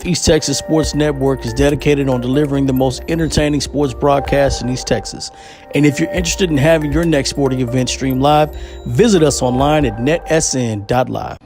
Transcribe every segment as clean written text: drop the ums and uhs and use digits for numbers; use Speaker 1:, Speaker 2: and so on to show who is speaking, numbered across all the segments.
Speaker 1: East Texas Sports Network is dedicated on delivering the most entertaining sports broadcasts in East Texas. And if you're interested in having your next sporting event streamed live, visit us online at NETsn.live.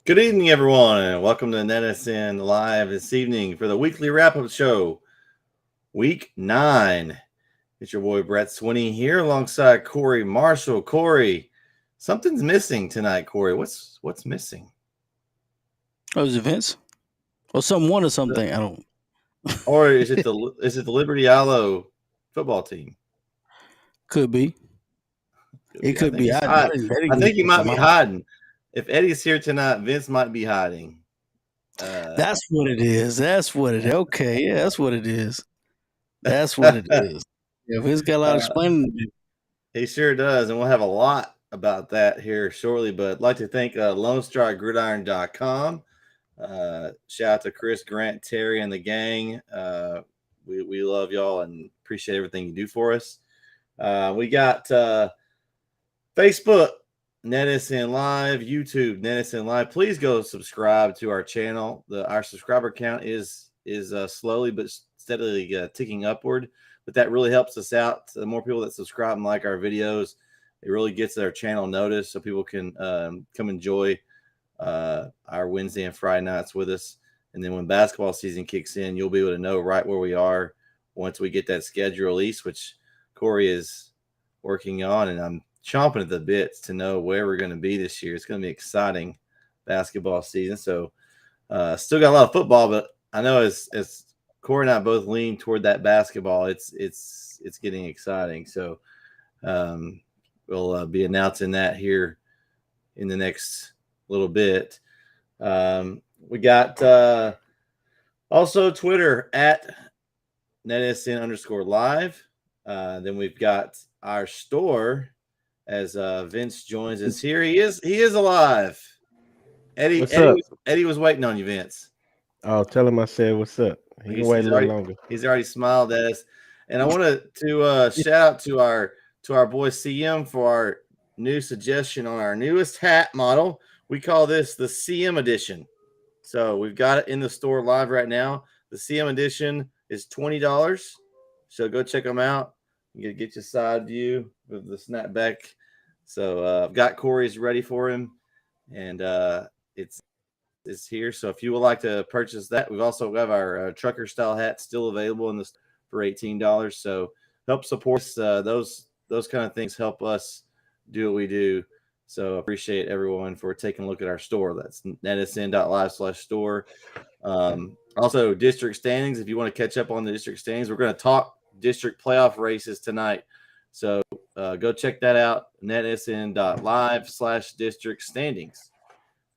Speaker 2: Good evening, everyone, and welcome to NETsn Live this evening for the weekly wrap-up show, Week 9. It's your boy Brett Swinney here alongside Corey Marshall. Corey, something's missing tonight, Corey. What's missing?
Speaker 1: Oh, is it Vince? Or someone or something? I don't.
Speaker 2: Or is it the Liberty Aloe football team?
Speaker 1: Could be. It could be.
Speaker 2: I think he might be hiding. If Eddie's here tonight, Vince might be hiding.
Speaker 1: That's what it is. Okay, yeah, that's what it is. That's what it is. Yeah, Vince got a lot of explaining to do.
Speaker 2: He sure does, and we'll have a lot about that here shortly. But I'd like to thank LoneStarGridiron.com. Shout out to Chris, Grant, Terry, and the gang. We love y'all and appreciate everything you do for us. We got Facebook, NETsn Live, YouTube, NETsn Live. Please go subscribe to our channel. Our subscriber count is slowly but steadily ticking upward, but that really helps us out. The more people that subscribe and like our videos, it really gets our channel noticed so people can come enjoy our Wednesday and Friday nights with us. And then when basketball season kicks in, you'll be able to know right where we are once we get that schedule release, which Corey is working on, and I'm chomping at the bits to know where we're going to be this year. It's going to be exciting basketball season. So still got a lot of football, but I know as Corey and I both lean toward that basketball, it's getting exciting. So we'll be announcing that here in the next little bit. We got also Twitter at NETsn_live. Then we've got our store as Vince joins us here. He is alive. Eddie was waiting on you, Vince.
Speaker 3: Oh, tell him I said what's up. He can wait a little longer.
Speaker 2: He's already smiled at us. And I wanted to shout out to our boy CM for our new suggestion on our newest hat model. We call this the CM edition. So we've got it in the store live right now. The CM edition is $20. So go check them out. You get your side view with the snapback. So I've got Corey's ready for him, and it's here. So if you would like to purchase that, we've also got our trucker style hat still available in this for $18. So help support us. Those kind of things help us do what we do. So appreciate everyone for taking a look at our store. That's netsn.live/store. Also, district standings. If you want to catch up on the district standings, we're going to talk district playoff races tonight. So go check that out, netsn.live/district standings.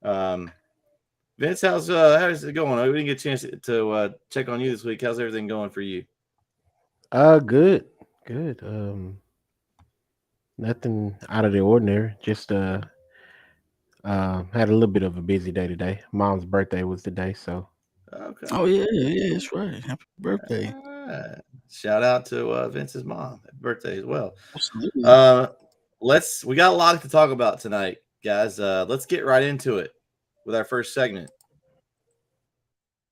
Speaker 2: Vince, how's it going? We didn't get a chance to check on you this week. How's everything going for you?
Speaker 3: Good. Nothing out of the ordinary. Just had a little bit of a busy day today. Mom's birthday was today, so.
Speaker 2: Okay.
Speaker 1: Oh yeah, that's right. Happy birthday.
Speaker 2: Shout out to Vince's mom. Happy birthday as well.
Speaker 1: Absolutely.
Speaker 2: We got a lot to talk about tonight, guys. Let's get right into it with our first segment.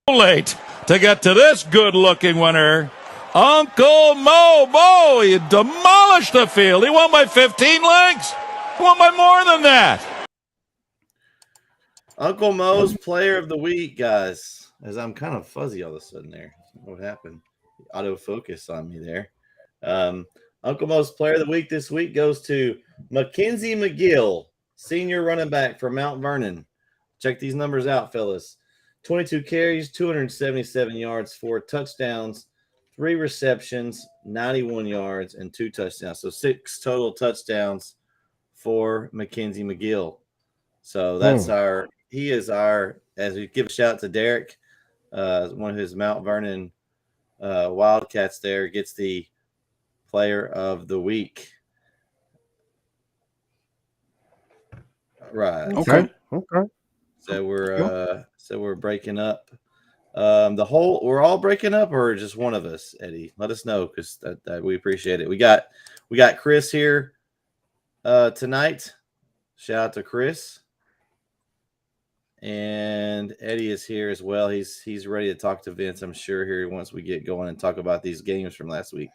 Speaker 4: Late to get to this good-looking winner. Uncle Mo, he demolished the field. He won by 15 lengths. He won by more than that.
Speaker 2: Uncle Mo's player of the week, guys. As I'm kind of fuzzy all of a sudden there. What happened? Autofocus on me there. Uncle Mo's player of the week this week goes to Mackenzie McGill, senior running back from Mount Vernon. Check these numbers out, fellas. 22 carries, 277 yards, 4 touchdowns, 3 receptions, 91 yards, and 2 touchdowns. So 6 total touchdowns for Mackenzie McGill. So that's he is our, as we give a shout out to Derek, one of his Mount Vernon Wildcats there, gets the player of the week. Right.
Speaker 3: Okay.
Speaker 2: So we're breaking up. We're all breaking up, or just one of us, Eddie? Let us know, because that we appreciate it. We got Chris here tonight. Shout out to Chris. And Eddie is here as well. He's ready to talk to Vince, I'm sure, here once we get going and talk about these games from last week.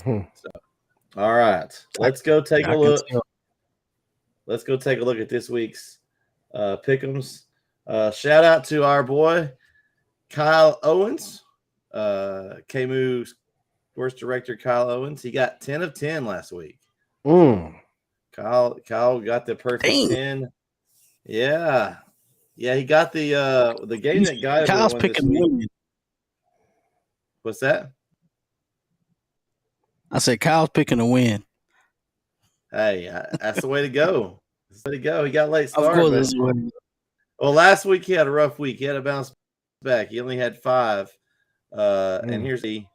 Speaker 2: So, all right, let's go take a look. Let's go take a look at this week's pick'ems. Shout out to our boy Kyle Owens, KMU sports director Kyle Owens. He got 10 of 10 last week. Kyle got the perfect 10. Yeah, he got the game that guided
Speaker 1: Kyle's picking the win.
Speaker 2: What's that?
Speaker 1: I said Kyle's picking a win.
Speaker 2: Hey, that's the way to go. That's the way to go. He got a late start.
Speaker 1: Of course, that's the way to go.
Speaker 2: Well, last week he had a rough week. He had to bounce back. He only had 5. And here's the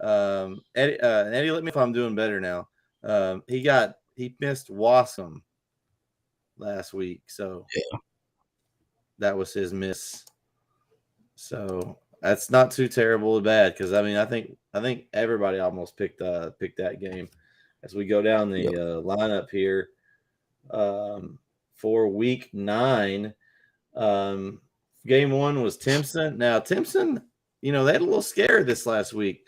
Speaker 2: Eddie. Eddie, let me know if I'm doing better now. He missed Wasm last week, so yeah, that was his miss. So that's not too terrible or bad, because I mean I think everybody almost picked that game. As we go down the lineup here for week 9, game 1 was Timpson. Now Timpson, they had a little scare this last week.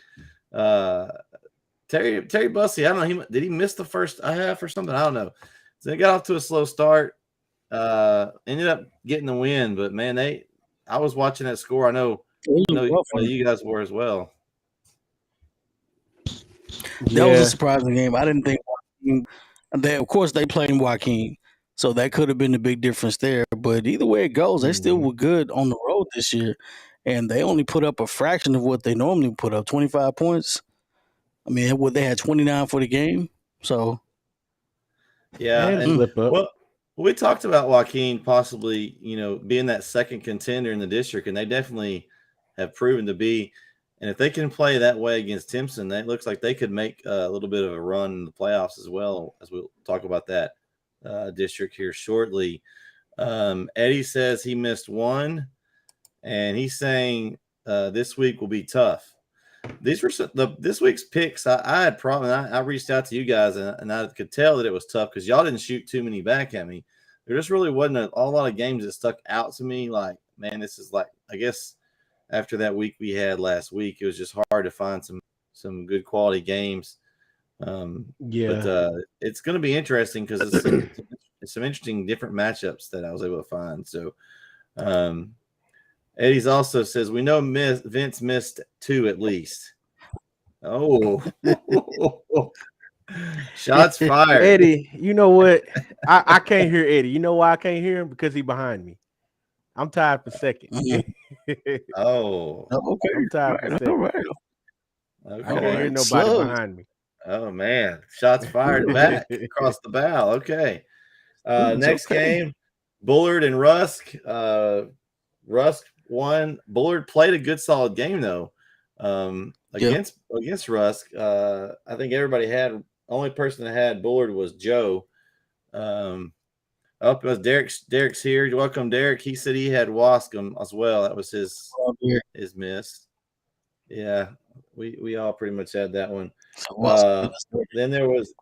Speaker 2: Terry Bussey, I don't know, did he miss the first half or something? I don't know. So they got off to a slow start. Ended up getting the win, but man, I was watching that score. I know you guys were as well.
Speaker 1: That was a surprising game. I didn't think of course they played Joaquin, so that could have been the big difference there. But either way it goes, they still were good on the road this year, and they only put up a fraction of what they normally put up, 25 points. I mean, they had 29 for the game, so
Speaker 2: yeah. Well, we talked about Joaquin possibly, being that second contender in the district, and they definitely have proven to be. And if they can play that way against Timpson, that looks like they could make a little bit of a run in the playoffs as well, as we'll talk about that district here shortly. Eddie says he missed 1, and he's saying this week will be tough. These were this week's picks. I had problem. I reached out to you guys, and I could tell that it was tough because y'all didn't shoot too many back at me. There just really wasn't a lot of games that stuck out to me. Like, man, this is like, I guess after that week we had last week, it was just hard to find some good quality games. But it's going to be interesting because it's some interesting different matchups that I was able to find. So, Eddie's also says, we know Vince missed 2 at least. Oh, shots fired.
Speaker 3: Eddie, you know what? I can't hear Eddie. You know why I can't hear him? Because he's behind me. I'm tied for second.
Speaker 2: Oh,
Speaker 1: okay.
Speaker 3: I'm tied for second.
Speaker 1: All right.
Speaker 3: I can't hear nobody behind me.
Speaker 2: Oh, man. Shots fired back across the bow. Okay. Next game, Bullard and Rusk. Rusk won. Bullard played a good, solid game, though. Against Rusk. I think everybody only person that had Bullard was Joe. Up was Derek's here. Welcome, Derek. He said he had Wascom as well. That was his miss. Yeah. we all pretty much had that one.
Speaker 1: So,
Speaker 2: Then there was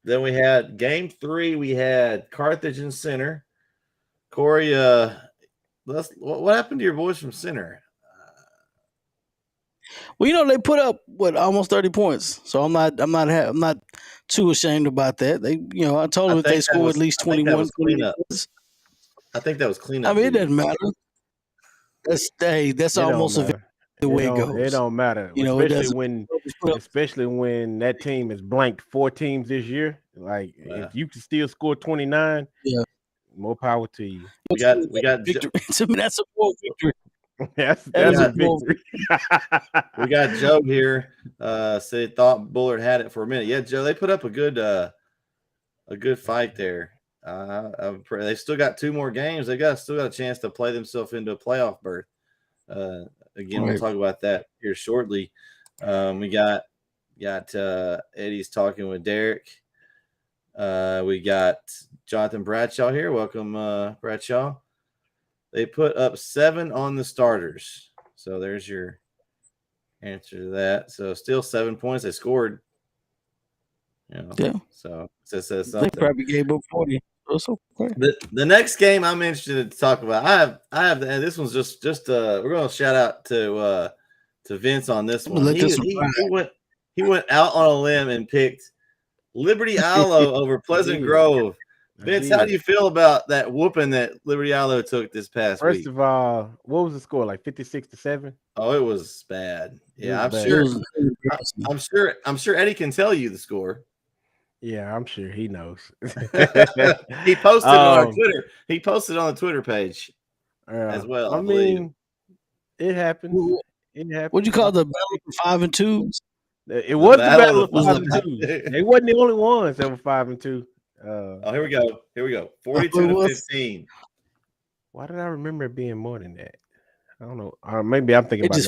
Speaker 2: Then we had game 3. We had Carthage in center. Corey, what happened to your boys from center?
Speaker 1: Well, they put up almost 30 points, so I'm not too ashamed about that. They, I told them if they score at least 21, 28 points.
Speaker 2: I think that was cleanup.
Speaker 1: I mean, it doesn't matter. That's almost the way it goes.
Speaker 3: It don't matter, especially when that team has blanked 4 teams this year. Like if you can still score 29, more power to you.
Speaker 2: We got
Speaker 1: victory. I mean, that's a full victory.
Speaker 3: That's a victory.
Speaker 2: We got Joe here. Said thought Bullard had it for a minute. Yeah, Joe, they put up a good fight there. They still got 2 more games. They still got a chance to play themselves into a playoff berth. Again, we'll talk about that here shortly. We got Eddie's talking with Derek. We got Jonathan Bradshaw here. Welcome, Bradshaw. They put up 7 on the starters. So there's your answer to that. So still 7 points. They scored. So it says something.
Speaker 1: They probably gave up 40. Okay.
Speaker 2: The next game I'm interested to talk about. I have and this one's just we're going to shout out to Vince on this one. He went out on a limb and picked Liberty Allo over Pleasant Grove. Vince, how do you feel about that whooping that Liberty Allo took this past week?
Speaker 3: First of all, what was the score? Like 56-7?
Speaker 2: Oh, it was bad. Yeah, I'm sure Eddie can tell you the score.
Speaker 3: Yeah, I'm sure he knows.
Speaker 2: He posted on Twitter. He posted on the Twitter page as well.
Speaker 3: I mean, it happens.
Speaker 1: What'd you call the battle of 5 and 2s?
Speaker 3: It was the battle of 5 and 2s. They wasn't the only ones that were 5 and 2.
Speaker 2: Here we go. 42-15.
Speaker 3: Why did I remember it being more than that? I don't know. Maybe I'm thinking about it.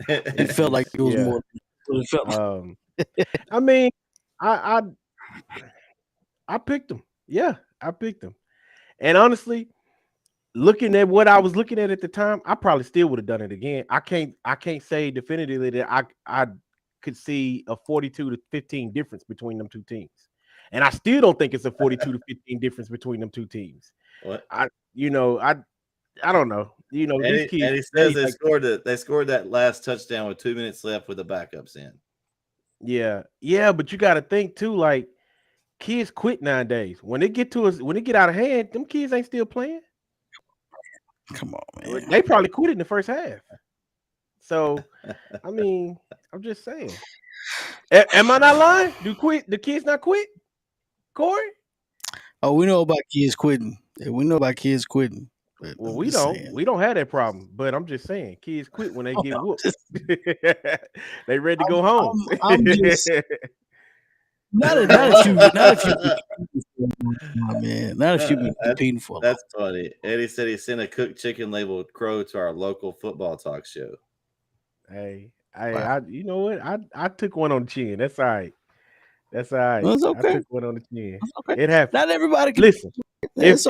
Speaker 1: It felt like it was more. It felt
Speaker 3: I mean, I picked them. Yeah, I picked them. And honestly, looking at what I was looking at the time, I probably still would have done it again. I can't say definitively that I could see a 42-15 difference between them 2 teams. And I still don't think it's a 42-15 difference between them 2 teams.
Speaker 2: What?
Speaker 3: I don't know.
Speaker 2: Eddie says they scored that last touchdown with 2 minutes left with the backups in.
Speaker 3: Yeah, but you got to think too. Like kids quit nowadays. When they get out of hand, them kids ain't still playing.
Speaker 1: Come on, man.
Speaker 3: They probably quit in the first half. So, I mean, I'm just saying. Am I not lying? The kids not quit? Corey?
Speaker 1: Oh, we know about kids quitting. We know about kids quitting.
Speaker 3: Well, we don't. Saying. We don't have that problem. But I'm just saying, kids quit when they get whooped. They ready to go home.
Speaker 1: I'm just not if you be competing for.
Speaker 2: That's funny. Eddie said he sent a cooked chicken labeled crow to our local football talk show.
Speaker 3: Hey, you know what? I took one on the chin. That's all right. That's all right.
Speaker 1: That's okay.
Speaker 3: I took one on the chin. Okay. It happens.
Speaker 1: Not everybody can
Speaker 3: listen. If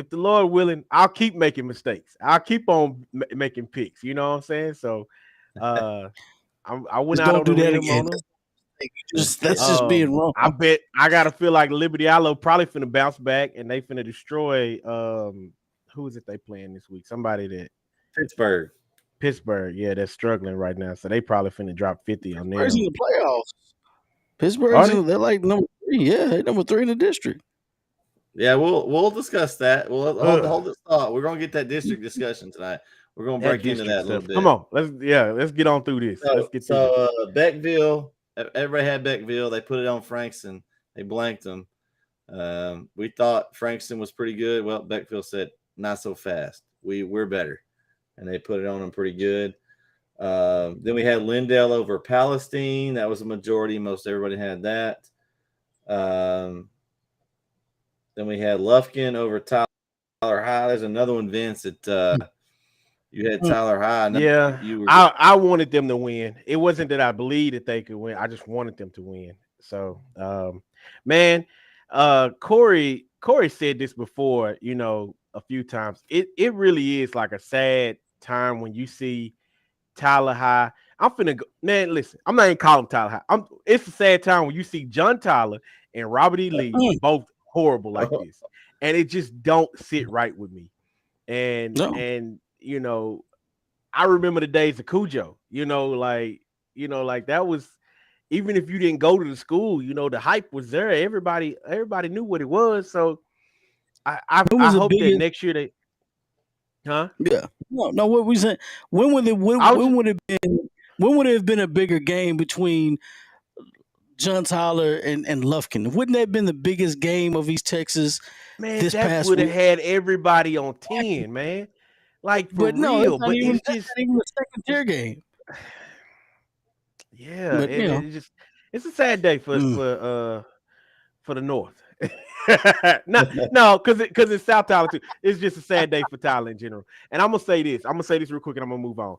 Speaker 3: the Lord willing, I'll keep making mistakes. I'll keep on making picks. You know what I'm saying? So, I went out on the limb on them.
Speaker 1: That's just being wrong.
Speaker 3: I bet I gotta feel like Liberty Allo probably finna bounce back and they finna destroy. Who is it they playing this week? Somebody that Pittsburgh, yeah, they're struggling right now, so they probably finna drop 50 on them.
Speaker 1: Pittsburgh's in the playoffs. Pittsburgh's they're like number 3. Yeah, they're number 3 in the district.
Speaker 2: Yeah, we'll discuss that. We'll hold this thought. We're gonna get that district discussion tonight. We're gonna break into that a little bit.
Speaker 3: Come on, let's get on through this.
Speaker 2: Beckville. Everybody had Beckville. They put it on Frankston. They blanked them. We thought Frankston was pretty good. Well, Beckville said not so fast. We're better. And they put it on them pretty good. Then we had Lindale over Palestine. That was a majority. Most everybody had that. Then we had Lufkin over Tyler High. There's another one, Vince, that you had Tyler High.
Speaker 3: I wanted them to win. It wasn't that I believed that they could win. I just wanted them to win. So, Corey said this before, a few times. It really is like a sad time when you see Tyler High. I'm finna go, man. Listen, I'm not even calling Tyler High. It's a sad time when you see John Tyler and Robert E. Lee both horrible like this, and it just don't sit right with me. And you know, I remember the days of Cujo. Like that was, even if you didn't go to the school, the hype was there. Everybody knew what it was. So I hope that next year they, huh?
Speaker 1: Yeah. No. What we saying? When would it? When would it been? When would it have been a bigger game between John Tyler and Lufkin? Wouldn't that have been the biggest game of East Texas?
Speaker 3: Man, that would have had everybody on 10, man. Like for real. But it's just
Speaker 1: not even a second tier game.
Speaker 3: Yeah, but, it's a sad day for the North. no, because it's South Tyler too. It's just a sad day for Tyler in general. And I'm gonna say this real quick, and I'm gonna move on.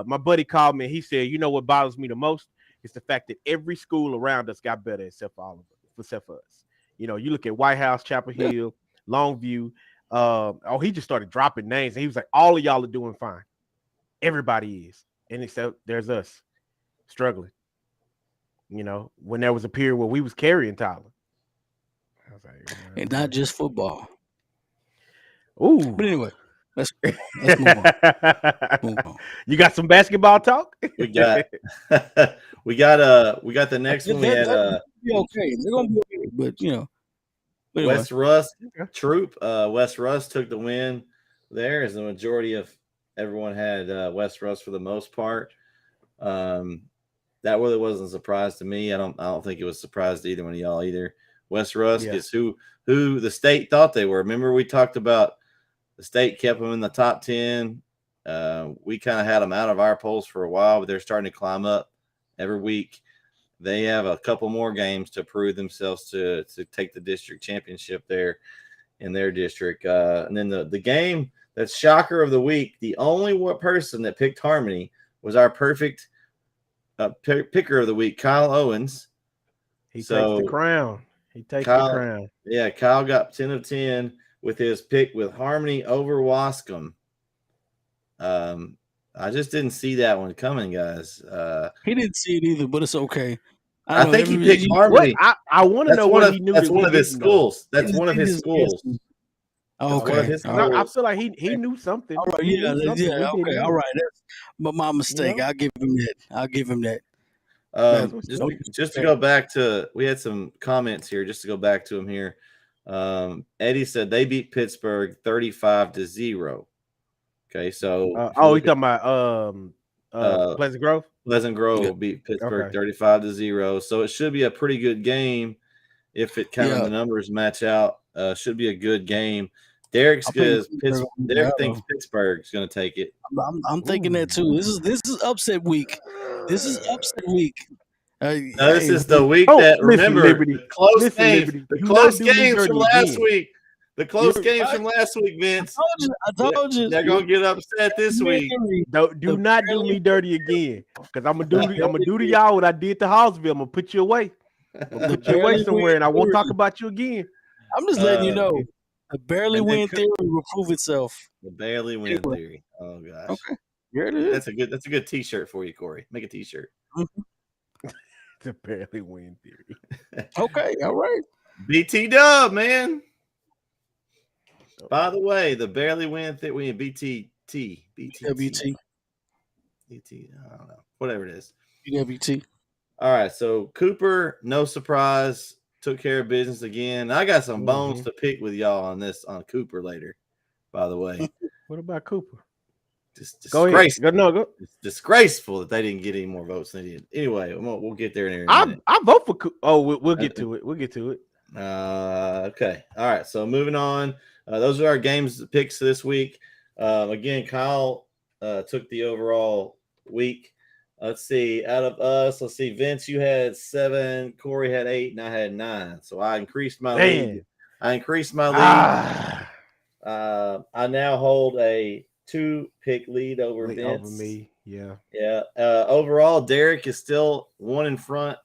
Speaker 3: My buddy called me and he said, what bothers me the most is the fact that every school around us got better except for us. You look at White House, Chapel Hill, Longview. He just started dropping names, and he was like, all of y'all are doing fine. Everybody is, and except there's us struggling. When there was a period where we was carrying Tyler. I was like,
Speaker 1: and not just football.
Speaker 3: Ooh.
Speaker 1: But anyway, let's move on.
Speaker 3: You got some basketball talk?
Speaker 2: We got the next one. We had
Speaker 1: be okay. They're gonna be okay, but anyway.
Speaker 2: West Russ Troop. West Russ took the win there, as the majority of everyone had West Russ for the most part. That really wasn't a surprise to me. I don't think it was a surprise to either one of y'all either. West Rusk is who the state thought they were. Remember, we talked about the state kept them in the top 10. We kind of had them out of our polls for a while, but they're starting to climb up every week. They have a couple more games to prove themselves to take the district championship there in their district. And then the game that's shocker of the week, the only person that picked Harmony was our perfect picker of the week, Kyle Owens.
Speaker 3: He takes the crown. The crown.
Speaker 2: Yeah, Kyle got 10 of 10 with his pick with Harmony over Wascom. I just didn't see that one coming, guys.
Speaker 1: He didn't see it either, but it's okay.
Speaker 2: I think he picked Harmony.
Speaker 3: I want to know what he knew.
Speaker 2: That's one of his schools. That's one of his schools.
Speaker 1: Okay.
Speaker 3: I feel like he knew something.
Speaker 1: All right, okay. All right. But my mistake. I'll give him that.
Speaker 2: Just to go back to, we had some comments here. Just to go back to him here, Eddie said they beat Pittsburgh 35-0. Okay, so
Speaker 3: you talking about Pleasant Grove?
Speaker 2: Pleasant Grove beat Pittsburgh 35-0. So it should be a pretty good game if it kind of the numbers match out. Should be a good game. Derek thinks Pittsburgh's going to take it.
Speaker 1: I'm thinking that too. This is upset week. This is
Speaker 2: the week that, remember, Liberty. The close games from last week. The close games from last week, Vince.
Speaker 1: I told you.
Speaker 2: They're gonna get upset this week.
Speaker 3: Do not do me dirty again, because I'm gonna do to y'all what I did to Hallsville. I'm gonna put you away. Put you away somewhere, and I won't talk about you again.
Speaker 1: I'm just letting you know. The barely win theory will prove itself.
Speaker 2: The barely win theory. Oh gosh.
Speaker 1: Okay. Here it is.
Speaker 2: That's a good T-shirt for you, Corey. Make a T-shirt.
Speaker 3: The barely win theory.
Speaker 1: Okay. All right.
Speaker 2: BT Dub, man. By the way, the barely win theory. BT.
Speaker 1: BT.
Speaker 2: I don't know. Whatever it is.
Speaker 1: BWT.
Speaker 2: All right. So Cooper, no surprise, took care of business again. I got some bones to pick with y'all on Cooper later, by the way.
Speaker 3: What about Cooper?
Speaker 2: Disgraceful.
Speaker 3: Go.
Speaker 2: It's disgraceful that they didn't get any more votes than they did. Anyway, we'll get there in a minute.
Speaker 3: I vote for Cooper. Oh, we'll get to it. We'll get to it.
Speaker 2: Okay. All right. So moving on. Those are our games picks this week. Again, Kyle took the overall week. Let's see. Out of us, let's see. Vince, you had 7. Corey had 8, and I had 9. So I increased my lead. I now hold a 2-pick lead over Vince.
Speaker 3: Over me. Yeah.
Speaker 2: Yeah. Overall, Derek is still 1 in front.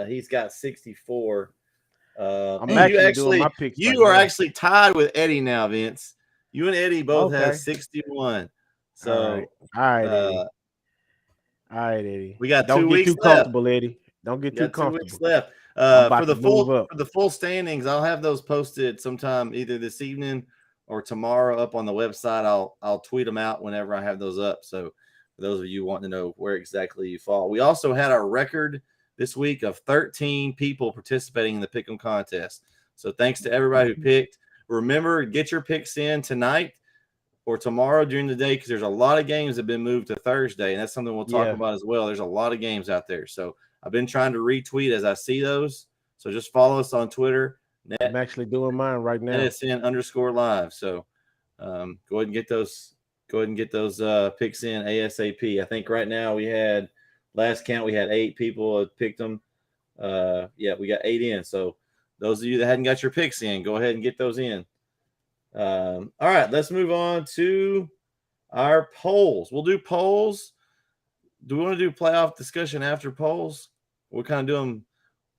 Speaker 2: He's got 64.
Speaker 3: I'm actually doing my picks.
Speaker 2: You are actually tied with Eddie now, Vince. You and Eddie both have 61. So
Speaker 3: All right, Eddie. All right, Eddie.
Speaker 2: we got
Speaker 3: Don't
Speaker 2: 2
Speaker 3: get
Speaker 2: weeks
Speaker 3: too
Speaker 2: left.
Speaker 3: comfortable, Eddie. Don't get
Speaker 2: We
Speaker 3: too
Speaker 2: got 2 weeks
Speaker 3: comfortable.
Speaker 2: left.
Speaker 3: I'm about
Speaker 2: For the
Speaker 3: to move up.
Speaker 2: for the full standings, I'll have those posted sometime either this evening or tomorrow up on the website. I'll tweet them out whenever I have those up. So for those of you wanting to know where exactly you fall, we also had our record this week of 13 people participating in the Pick'em contest. So thanks to everybody who picked. Remember, get your picks in tonight or tomorrow during the day because there's a lot of games that have been moved to Thursday, and that's something we'll talk about as well. There's a lot of games out there. So I've been trying to retweet as I see those. So just follow us on Twitter.
Speaker 3: I'm actually doing mine right now.
Speaker 2: NETsn_live. So go ahead and get those. Go ahead and get those picks in ASAP. I think right now we had last count we had 8 people that picked them. We got 8 in. So those of you that hadn't got your picks in, go ahead and get those in. All right, let's move on to our polls. We'll do polls. Do we want to do playoff discussion after polls? We'll kind of do them,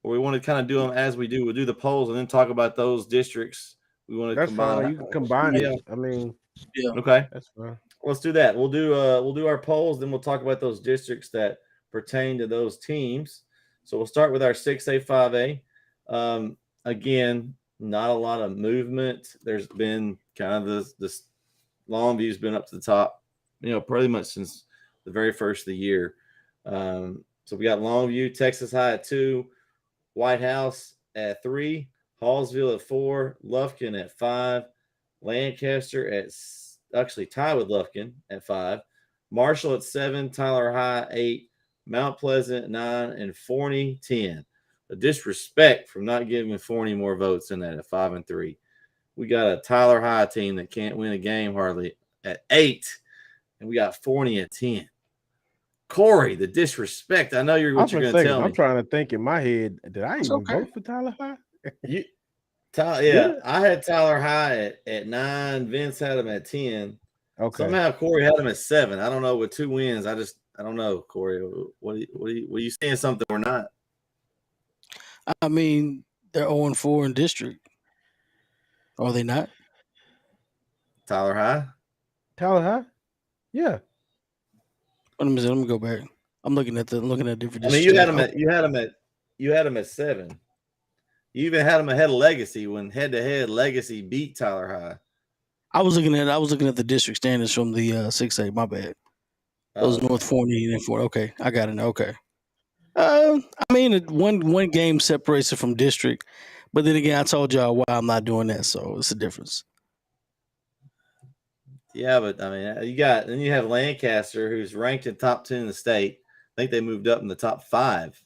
Speaker 2: or we want to kind of do them as we do. We'll do the polls and then talk about those districts. We want to
Speaker 3: That's
Speaker 2: combine.
Speaker 3: fine. You can combine it. I mean,
Speaker 2: okay,
Speaker 3: that's fine.
Speaker 2: Let's do that. We'll do our polls, then we'll talk about those districts that pertain to those teams. So we'll start with our 6A, 5A. Again, not a lot of movement. There's been kind of this Longview's been up to the top, pretty much since the very first of the year. So we got Longview, Texas High at 2, White House at 3, Hallsville at 4, Lufkin at 5, Lancaster at actually tied with Lufkin at 5, Marshall at 7, Tyler High 8, Mount Pleasant 9, and Forney 10. The disrespect from not giving Forney more votes than that at 5 and 3. We got a Tyler High team that can't win a game hardly at 8, and we got Forney at 10. Corey, the disrespect. I know you're going to tell me.
Speaker 3: I'm trying to think in my head. Did I even vote for Tyler High?
Speaker 2: I had Tyler High at 9. Vince had him at 10.
Speaker 3: Okay.
Speaker 2: Somehow Corey had him at 7. I don't know. With 2 wins, I don't know, Corey. What are you saying something or not?
Speaker 1: I mean, they're 0-4 in district. Are they not?
Speaker 2: Tyler High?
Speaker 3: Yeah.
Speaker 1: Let me go back. I'm looking at different.
Speaker 2: I mean, you had them at 7. You even had them ahead of Legacy when head-to-head Legacy beat Tyler High.
Speaker 1: I was looking at the district standings from the 6A. My bad. Those North Forney and 4. Okay, I got it now. Okay. I mean, one game separates it from district, but then again, I told y'all why I'm not doing that, so it's a difference.
Speaker 2: Yeah, but I mean, you have Lancaster, who's ranked in top 10 in the state. I think they moved up in the top 5.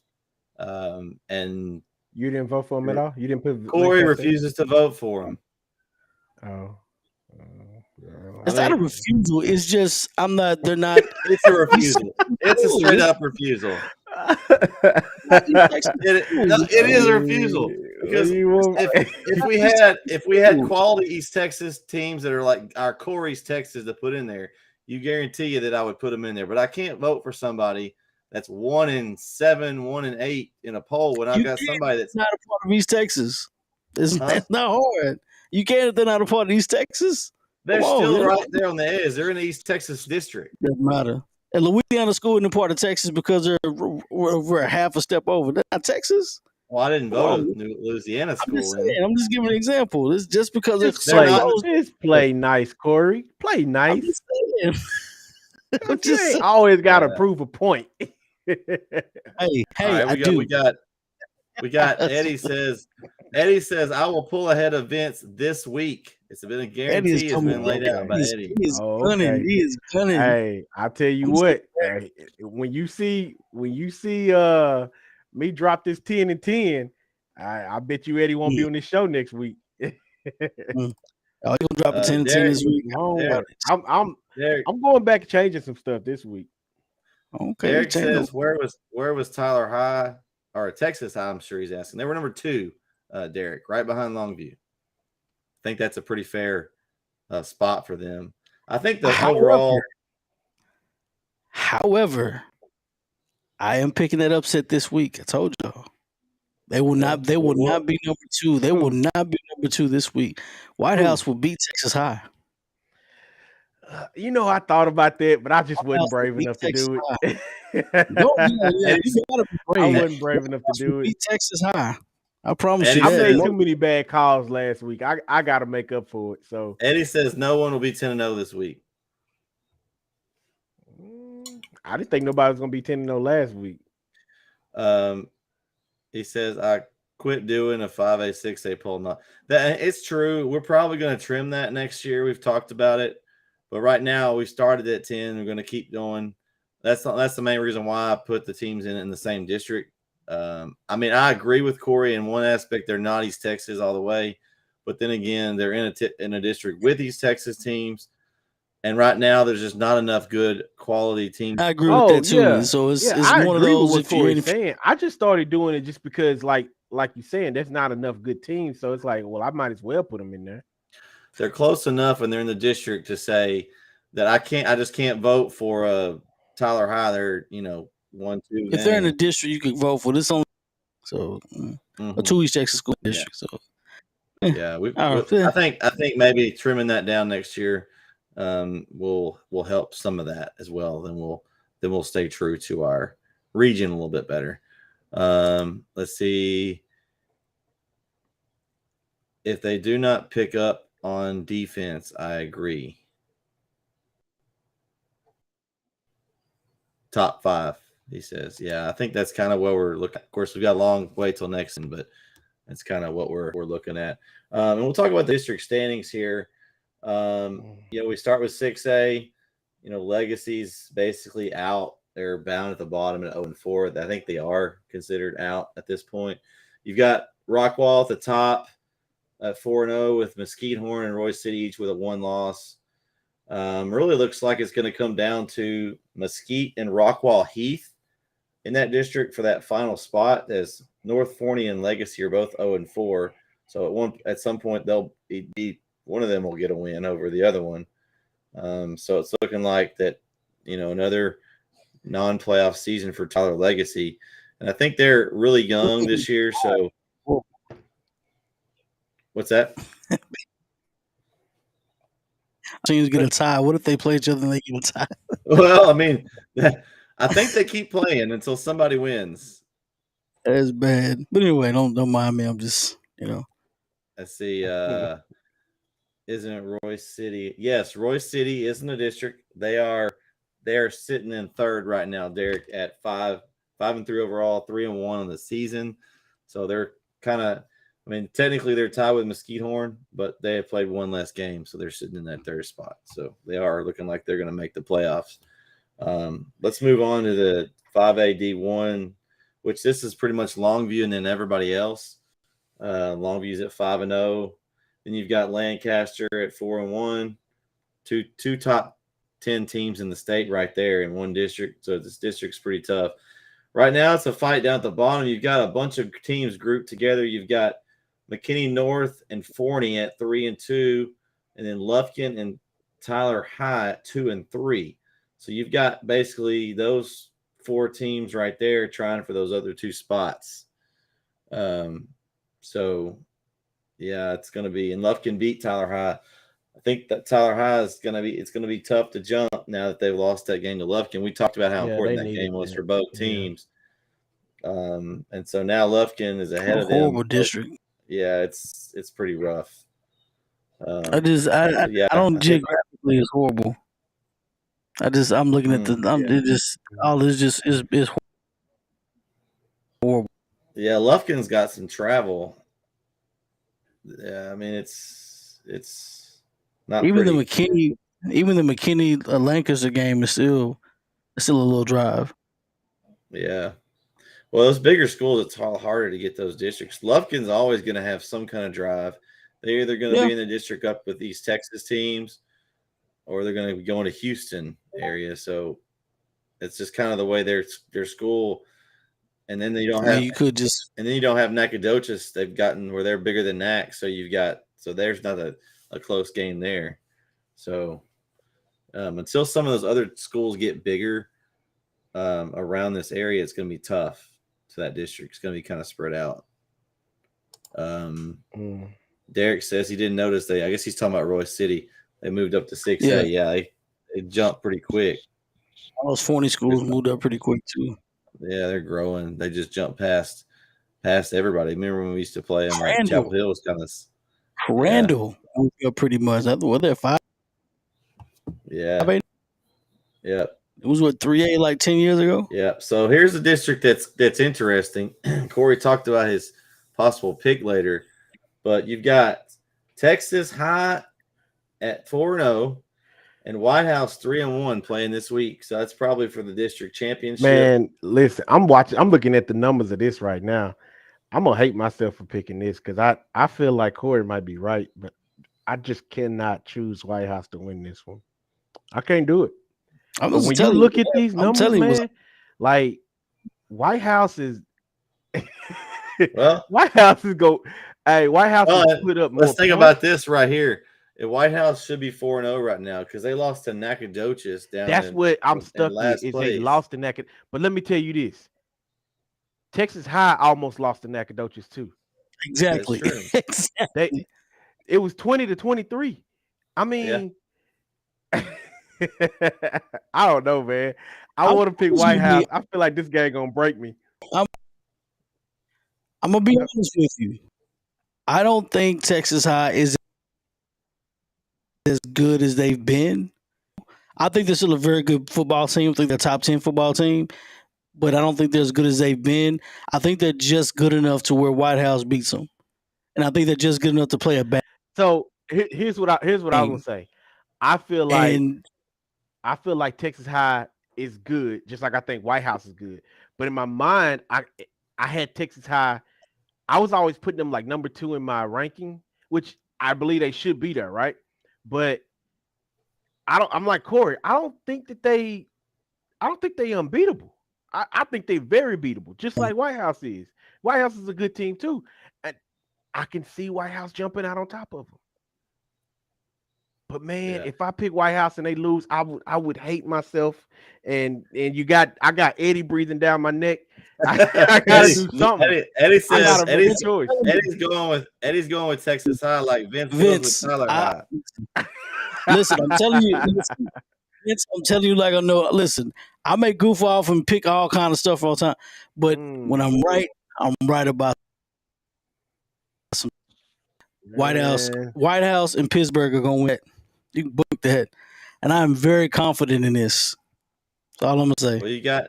Speaker 2: And
Speaker 3: you didn't vote for him at all. You didn't put
Speaker 2: Corey refuses to vote for him.
Speaker 3: Oh.
Speaker 1: It's not a refusal. It's just I'm not. They're not.
Speaker 2: It's a refusal. It's a straight up refusal. It is a refusal because if we had quality East Texas teams that are like our Corey's Texas to put in there, you guarantee you that I would put them in there. But I can't vote for somebody that's 1-7, 1-8 in a poll when I've got somebody that's
Speaker 1: not a part of East Texas. It's not hard. You can't if they're not a part of East Texas.
Speaker 2: They're still right there on the edge. They're in the East Texas district.
Speaker 1: Doesn't matter. And Louisiana school isn't a part of Texas because we're half a step over. They're not Texas.
Speaker 2: Well, I didn't vote at Louisiana school.
Speaker 1: I'm just giving an example. It's just because
Speaker 3: it's play nice, Corey. Play nice.
Speaker 1: I'm just
Speaker 3: ain't always got to prove a point.
Speaker 1: Hey,
Speaker 2: right, we got Eddie says I will pull ahead of Vince this week. It's been a guarantee. It's been laid out by Eddie.
Speaker 1: He is gunning. He is gunning.
Speaker 3: Hey, I tell you what. Hey, when you see me drop this 10 and 10, I bet you Eddie won't be on this show next week.
Speaker 1: Oh, you gonna drop a 10 and 10 this week?
Speaker 3: I'm going back and changing some stuff this week.
Speaker 2: Okay. Derek says where was Tyler High or Texas High? I'm sure he's asking. They were number 2, Derek, right behind Longview. I think that's a pretty fair spot for them. I think the overall.
Speaker 1: However, I am picking that upset this week. I told y'all. They will not be number 2. They will not be number 2 this week. White House will beat Texas High.
Speaker 3: You know, I thought about that, but I just wasn't brave
Speaker 1: Beat
Speaker 3: enough to
Speaker 1: Texas
Speaker 3: do
Speaker 1: High.
Speaker 3: it.
Speaker 1: Yeah, you gotta be
Speaker 3: I
Speaker 1: brave.
Speaker 3: wasn't brave enough to do it.
Speaker 1: Beat Texas High. I promise
Speaker 2: Eddie
Speaker 1: you
Speaker 3: I
Speaker 1: that.
Speaker 3: made
Speaker 2: says-
Speaker 3: too many bad calls last week. I got to make up for it. So
Speaker 2: Eddie says no one will be 10-0 this week.
Speaker 3: I didn't think nobody was gonna be 10-0 last week.
Speaker 2: He says I quit doing a 5A 6A poll. No, that it's true. We're probably going to trim that next year. We've talked about it, but right now we started at 10. We're going to keep going. That's the main reason why I put the teams in the same district. I mean, I agree with Corey in one aspect. They're not East Texas all the way, but then again, they're in a district with East Texas teams. And right now, there's just not enough good quality teams.
Speaker 1: I agree with that too.
Speaker 3: Yeah.
Speaker 1: So it's
Speaker 3: I
Speaker 1: one of
Speaker 3: agree
Speaker 1: those.
Speaker 3: with
Speaker 1: If
Speaker 3: what
Speaker 1: you're
Speaker 3: Corey's saying, I just started doing it just because, like you're saying, there's not enough good teams. So it's like, well, I might as well put them in there.
Speaker 2: They're close enough, and they're in the district to say that I just can't vote for Tyler High. They're 1-2.
Speaker 1: if they're in the district, you can vote for this only. So a 2 East Texas school district. So
Speaker 2: yeah, I think maybe trimming that down next year will help some of that as well. Then we'll stay true to our region a little bit better. Let's see. If they do not pick up on defense, I agree. Top 5, he says. Yeah, I think that's kind of what we're looking at. Of course, we've got a long way till next one, but that's kind of what we're looking at. And we'll talk about the district standings here. We start with 6A. Legacy's basically out. They're bound at the bottom at 0-4. I think they are considered out at this point. You've got Rockwall at the top at 4-0 with Mesquite-Horn and Royce City each with a 1 loss. Really looks like it's going to come down to Mesquite and Rockwall Heath in that district for that final spot, as North Forney and Legacy are both 0-4. So at some point they'll be one of them will get a win over the other one. So it's looking like that, another non-playoff season for Tyler Legacy. And I think they're really young this year. So what's that?
Speaker 1: Teams get a tie. What if they play each other and they get a tie?
Speaker 2: Well, I mean, I think they keep playing until somebody wins.
Speaker 1: That's bad. But anyway, don't mind me. I'm just,
Speaker 2: Let's see. Isn't it Royce City? Yes, Royce City is in the district. They are sitting in third right now, Derek, at 5-3 overall, 3-1 on the season. So they're kind of, technically they're tied with Mesquite-Horn, but they have played 1 less game, so they're sitting in that third spot. So they are looking like they're going to make the playoffs. Let's move on to the 5A D1, which this is pretty much Longview and then everybody else. Longview's at 5-0. Then you've got Lancaster at 4-1. Two top 10 teams in the state right there in one district. So this district's pretty tough. Right now it's a fight down at the bottom. You've got a bunch of teams grouped together. You've got McKinney North and Forney at 3-2, and then Lufkin and Tyler High at 2-3. So you've got basically those 4 teams right there trying for those other 2 spots. So yeah, it's going to be, and Lufkin beat Tyler High. I think that Tyler High it's going to be tough to jump now that they've lost that game to Lufkin. We talked about how important that game was for both teams. And so now Lufkin is ahead of them.
Speaker 1: Horrible district.
Speaker 2: Yeah, it's pretty rough.
Speaker 1: I don't geographically it's horrible. I'm looking at it's horrible.
Speaker 2: Yeah, Lufkin's got some travel. Yeah, it's not
Speaker 1: even
Speaker 2: pretty.
Speaker 1: the McKinney Lancaster game is still a little drive.
Speaker 2: Yeah. Well, those bigger schools, it's all harder to get those districts. Lufkin's always going to have some kind of drive. They're either going to be in the district up with these Texas teams, or they're going to be going to Houston area. So it's just kind of the way their school. And then you don't have Nacogdoches. They've gotten where they're bigger than NAC. So there's not a close game there. So until some of those other schools get bigger around this area, it's going to be tough. To that district, it's going to be kind of spread out. Derek says he didn't notice I guess he's talking about Royce City. They moved up to 6A. Yeah, It jumped pretty quick.
Speaker 1: All those 40 schools moved up pretty quick too.
Speaker 2: Yeah, they're growing. They just jumped past everybody. Remember when we used to play them? Like Chapel Hill was kind of
Speaker 1: Randall moved up pretty much. Were there 5?
Speaker 2: Yeah. Yep.
Speaker 1: It was what 3A like 10 years ago.
Speaker 2: Yeah. So here's a district that's interesting. Corey talked about his possible pick later, but you've got Texas High at 4-0 and White House 3-1 playing this week. So that's probably for the district championship.
Speaker 3: Man, listen, I'm looking at the numbers of this right now. I'm gonna hate myself for picking this because I feel like Corey might be right, but I just cannot choose White House to win this one. I can't do it. But when you look at these numbers, man, like White House is White House is White House is put up more.
Speaker 2: Let's think about this right here. The White House should be 4-0 right now because they lost to Nacogdoches down.
Speaker 3: That's what I'm stuck with. Is they lost to Nacogdoches. But let me tell you this: Texas High almost lost to Nacogdoches too.
Speaker 1: Exactly.
Speaker 3: Exactly. It was 20-23. I mean, I don't know, man. I want to pick White House. I feel like this game gonna break me.
Speaker 1: I'm gonna be honest with you. I don't think Texas High is as good as they've been. I think they're still a very good football team. I think they're a top 10 football team, but I don't think they're as good as they've been. I think they're just good enough to where White House beats them, and I think they're just good enough to play a bad.
Speaker 3: So here's what I was gonna say. I feel like Texas High is good, just like I think White House is good. But in my mind, I had Texas High. I was always putting them like number 2 in my ranking, which I believe they should be there, right? But I'm like Corey. I don't think they unbeatable. I think they're very beatable, just like White House is. White House is a good team too, and I can see White House jumping out on top of them. But man, if I pick White House and they lose, I would hate myself. And I got Eddie breathing down my neck. I gotta do something.
Speaker 2: Eddie says Eddie's going with Texas High like Vince goes with Tyler High.
Speaker 1: Listen, I'm telling you, I'm telling you like I know. Listen, I may goof off and pick all kind of stuff all the time, but when I'm right about some White House and Pittsburgh are going to win. You can book that, and I'm very confident in this. That's all I'm gonna say.
Speaker 2: Well, you got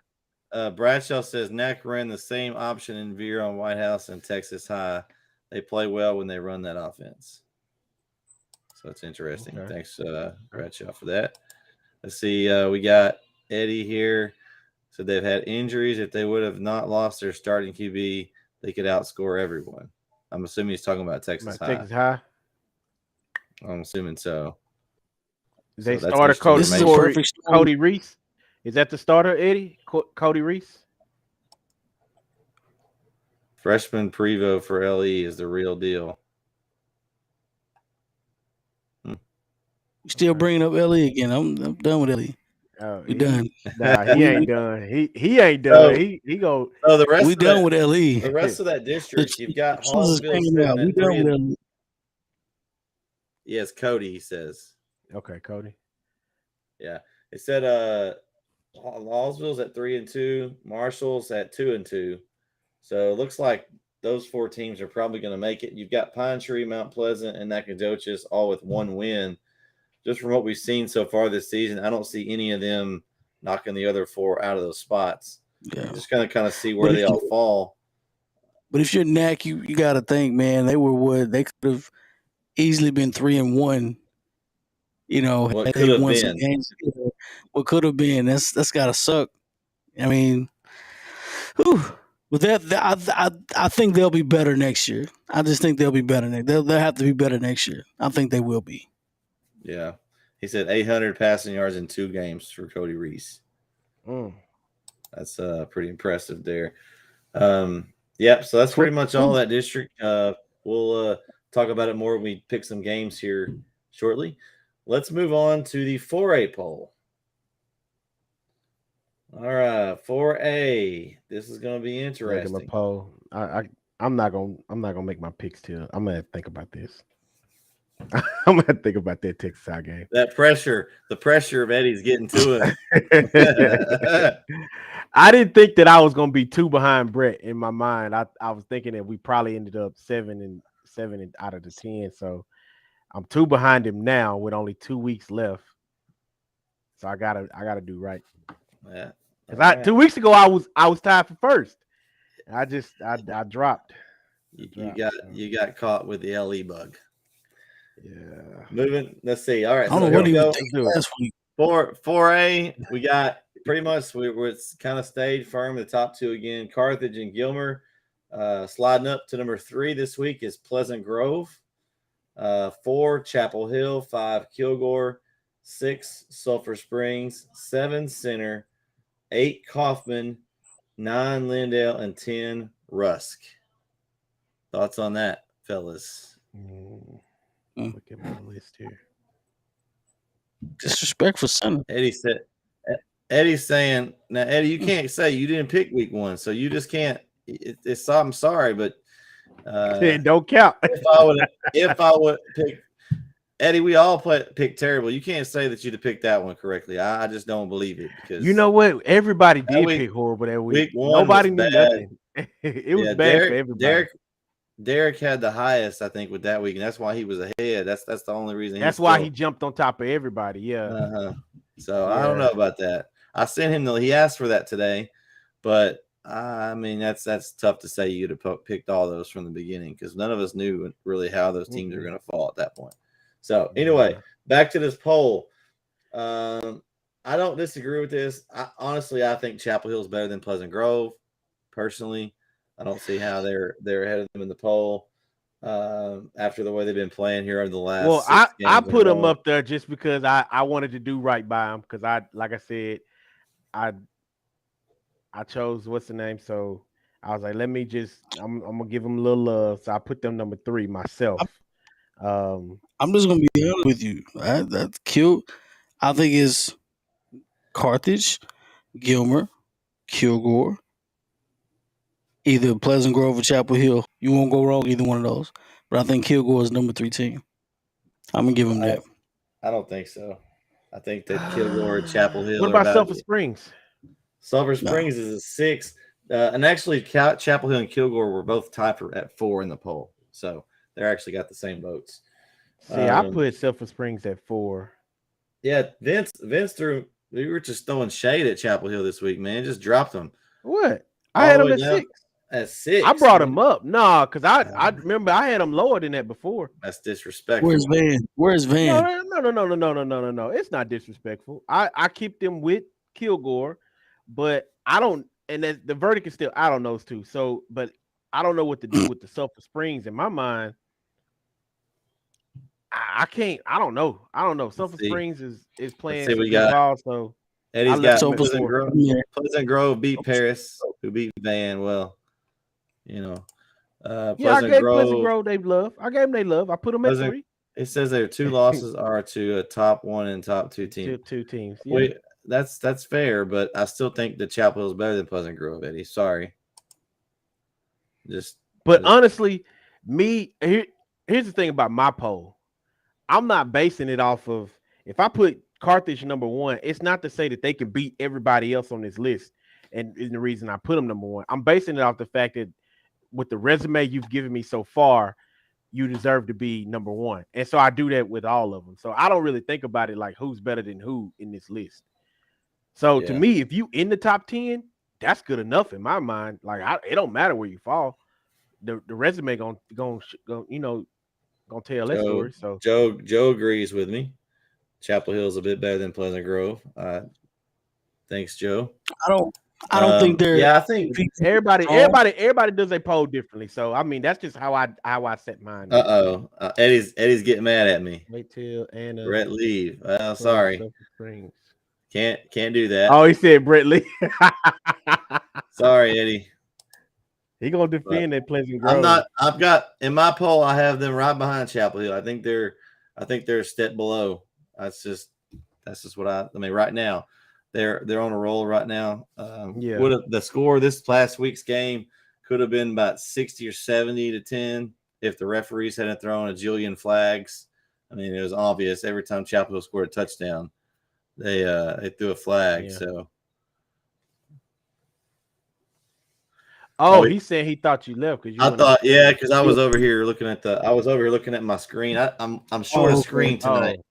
Speaker 2: Bradshaw says NAC ran the same option in Veer on White House and Texas High. They play well when they run that offense. So that's interesting. Okay. Thanks, Bradshaw, for that. Let's see. We got Eddie here. So they've had injuries. If they would have not lost their starting QB, they could outscore everyone. I'm assuming he's talking about Texas High.
Speaker 3: Texas High.
Speaker 2: I'm assuming so.
Speaker 3: They started Cody Reese. Is that the starter, Eddie? Cody Reese?
Speaker 2: Freshman Prevo for LE is the real deal.
Speaker 1: Still bringing up LE again. I'm done with LE.
Speaker 3: Oh,
Speaker 1: we done.
Speaker 3: Nah, he ain't done. He ain't done. He go.
Speaker 2: Oh, the rest.
Speaker 1: We done with LE.
Speaker 2: The rest of that district, you've got Hallsville.
Speaker 1: We done with LE.
Speaker 2: Yes, Cody, he says.
Speaker 3: Okay, Cody.
Speaker 2: Yeah, it said Hallsville's at 3-2, Marshall's at 2-2. So it looks like those 4 teams are probably going to make it. You've got Pine Tree, Mount Pleasant, and Nacogdoches all with 1 win. Just from what we've seen so far this season, I don't see any of them knocking the other 4 out of those spots. Yeah. Just going to kind of see where they all fall.
Speaker 1: But if you're NAC, you got to think, man, they could have easily been 3-1. You know,
Speaker 2: what could have been?
Speaker 1: Games, what could have been? That's gotta suck. I mean, with that, I think they'll be better next year. I just think they'll be better. They'll have to be better next year. I think they will be.
Speaker 2: Yeah, he said 800 passing yards in 2 games for Cody Reese. That's pretty impressive there. Yep. So that's pretty much all that district. We'll talk about it more when we pick some games here shortly. Let's move on to the 4A poll. All right, 4A. This is going to be interesting.
Speaker 3: Regular poll. I'm not gonna make my picks till I'm gonna think about this. I'm gonna think about that Texas High game.
Speaker 2: That pressure, the pressure of Eddie's getting to him.
Speaker 3: I didn't think that I was gonna be 2 behind Brett in my mind. I was thinking that we probably ended up 7 out of the 10. So I'm 2 behind him now with only 2 weeks left. So I gotta do right.
Speaker 2: Yeah.
Speaker 3: Because 2 weeks ago I was tied for first. I dropped.
Speaker 2: You got caught with the LE bug.
Speaker 3: Yeah.
Speaker 2: Moving. Let's see. All right.
Speaker 1: I don't
Speaker 2: So
Speaker 1: know
Speaker 2: here
Speaker 1: what
Speaker 2: we
Speaker 1: he
Speaker 2: go.
Speaker 1: was thinking last week.
Speaker 2: 4A. We got pretty much it's kind of stayed firm. The top 2 again. Carthage and Gilmer. Sliding up to number 3 this week is Pleasant Grove. 4 Chapel Hill. 5 Kilgore. 6 Sulphur Springs. 7 Center. 8 Kaufman. 9 Lindale and 10 Rusk. Thoughts on that, fellas?
Speaker 3: Look at my list here.
Speaker 1: Disrespectful center.
Speaker 2: Eddie's saying now, Eddie, you can't say you didn't pick week 1, so you just can't. I'm sorry, but
Speaker 3: don't count.
Speaker 2: if I would pick Eddie, we all pick terrible. You can't say that you'd have picked that one correctly. I just don't believe it because
Speaker 3: you know what? Everybody did pick horrible that week.
Speaker 2: Week 1
Speaker 3: nobody knew
Speaker 2: bad.
Speaker 3: nothing. It was bad for everybody.
Speaker 2: Derek had the highest, I think, with that week, and that's why he was ahead. That's the only reason.
Speaker 3: That's why he jumped on top of everybody. Yeah.
Speaker 2: So I don't know about that. I sent him he asked for that today, but I mean that's tough to say you'd have picked all those from the beginning because none of us knew really how those teams are going to fall at that point. So anyway, back to this poll. I don't disagree with this. Honestly, I think Chapel Hill is better than Pleasant Grove. Personally, I don't see how they're ahead of them in the poll after the way they've been playing here over the last.
Speaker 3: Well, I put them up there just because I wanted to do right by them because like I said, I chose what's the name, so I was like, let me I'm gonna give them a little love, so I put them number 3 myself.
Speaker 1: I'm just gonna be honest with you. That's cute. I think it's Carthage, Gilmer, Kilgore, either Pleasant Grove or Chapel Hill. You won't go wrong either one of those. But I think Kilgore is number 3 team. I'm gonna give him that.
Speaker 2: I don't think so. I think that Kilgore and Chapel Hill.
Speaker 3: What about Sulphur Springs?
Speaker 2: Sulphur Springs is a 6, and actually Chapel Hill and Kilgore were both tied at 4 in the poll, so they actually got the same votes.
Speaker 3: See, I put Sulphur Springs at 4.
Speaker 2: Yeah, Vince threw. We were just throwing shade at Chapel Hill this week, man. Just dropped them.
Speaker 3: What? I had them at 6.
Speaker 2: At 6.
Speaker 3: I brought them up. Nah, because I remember I had them lower than that before.
Speaker 2: That's disrespectful.
Speaker 1: Where's Van?
Speaker 3: No. It's not disrespectful. I keep them with Kilgore, but I don't. And the verdict is still out on those 2. So, but I don't know what to do with the Sulphur Springs. In my mind, I can't. I don't know. Sulphur Springs is playing some good ball. So
Speaker 2: Eddie's got Pleasant Grove beat Paris, who beat Van. Well, you know,
Speaker 3: I gave Pleasant Grove they love. I gave them they love. I put them at 3.
Speaker 2: It says their 2 losses are to a top 1 and top 2 team.
Speaker 3: Two teams. Yeah.
Speaker 2: That's fair, but I still think the Chapel Hill is better than Pleasant Grove, Eddie. Sorry.
Speaker 3: Honestly, here's the thing about my poll. I'm not basing it off of if I put Carthage number 1, it's not to say that they can beat everybody else on this list. And the reason I put them number 1. I'm basing it off the fact that with the resume you've given me so far, you deserve to be number 1. And so I do that with all of them. So I don't really think about it like who's better than who in this list. So to me, if you in the top 10, that's good enough in my mind. Like it don't matter where you fall. The resume gonna tell that story. So
Speaker 2: Joe agrees with me. Chapel Hill is a bit better than Pleasant Grove. Thanks, Joe.
Speaker 1: I don't think they're.
Speaker 2: Yeah, I think
Speaker 3: everybody does a poll differently. So I mean, that's just how I set mine.
Speaker 2: Eddie's getting mad at me.
Speaker 3: Wait till Anna.
Speaker 2: Brett leave. Sorry. Can't do that.
Speaker 3: Oh, he said Brett Lee.
Speaker 2: Sorry, Eddie.
Speaker 3: He gonna defend that Pleasant Grove.
Speaker 2: I've got in my poll. I have them right behind Chapel Hill. I think they're a step below. That's just what I mean. Right now, they're on a roll right now. Would have the score this last week's game could have been about 60 or 70 to 10 if the referees hadn't thrown a jillion flags I mean, it was obvious every time Chapel Hill scored a touchdown, they threw a flag.
Speaker 3: Yeah.
Speaker 2: So.
Speaker 3: Oh, he said he thought you left because
Speaker 2: because I was over here looking at my screen. I'm short of screen tonight.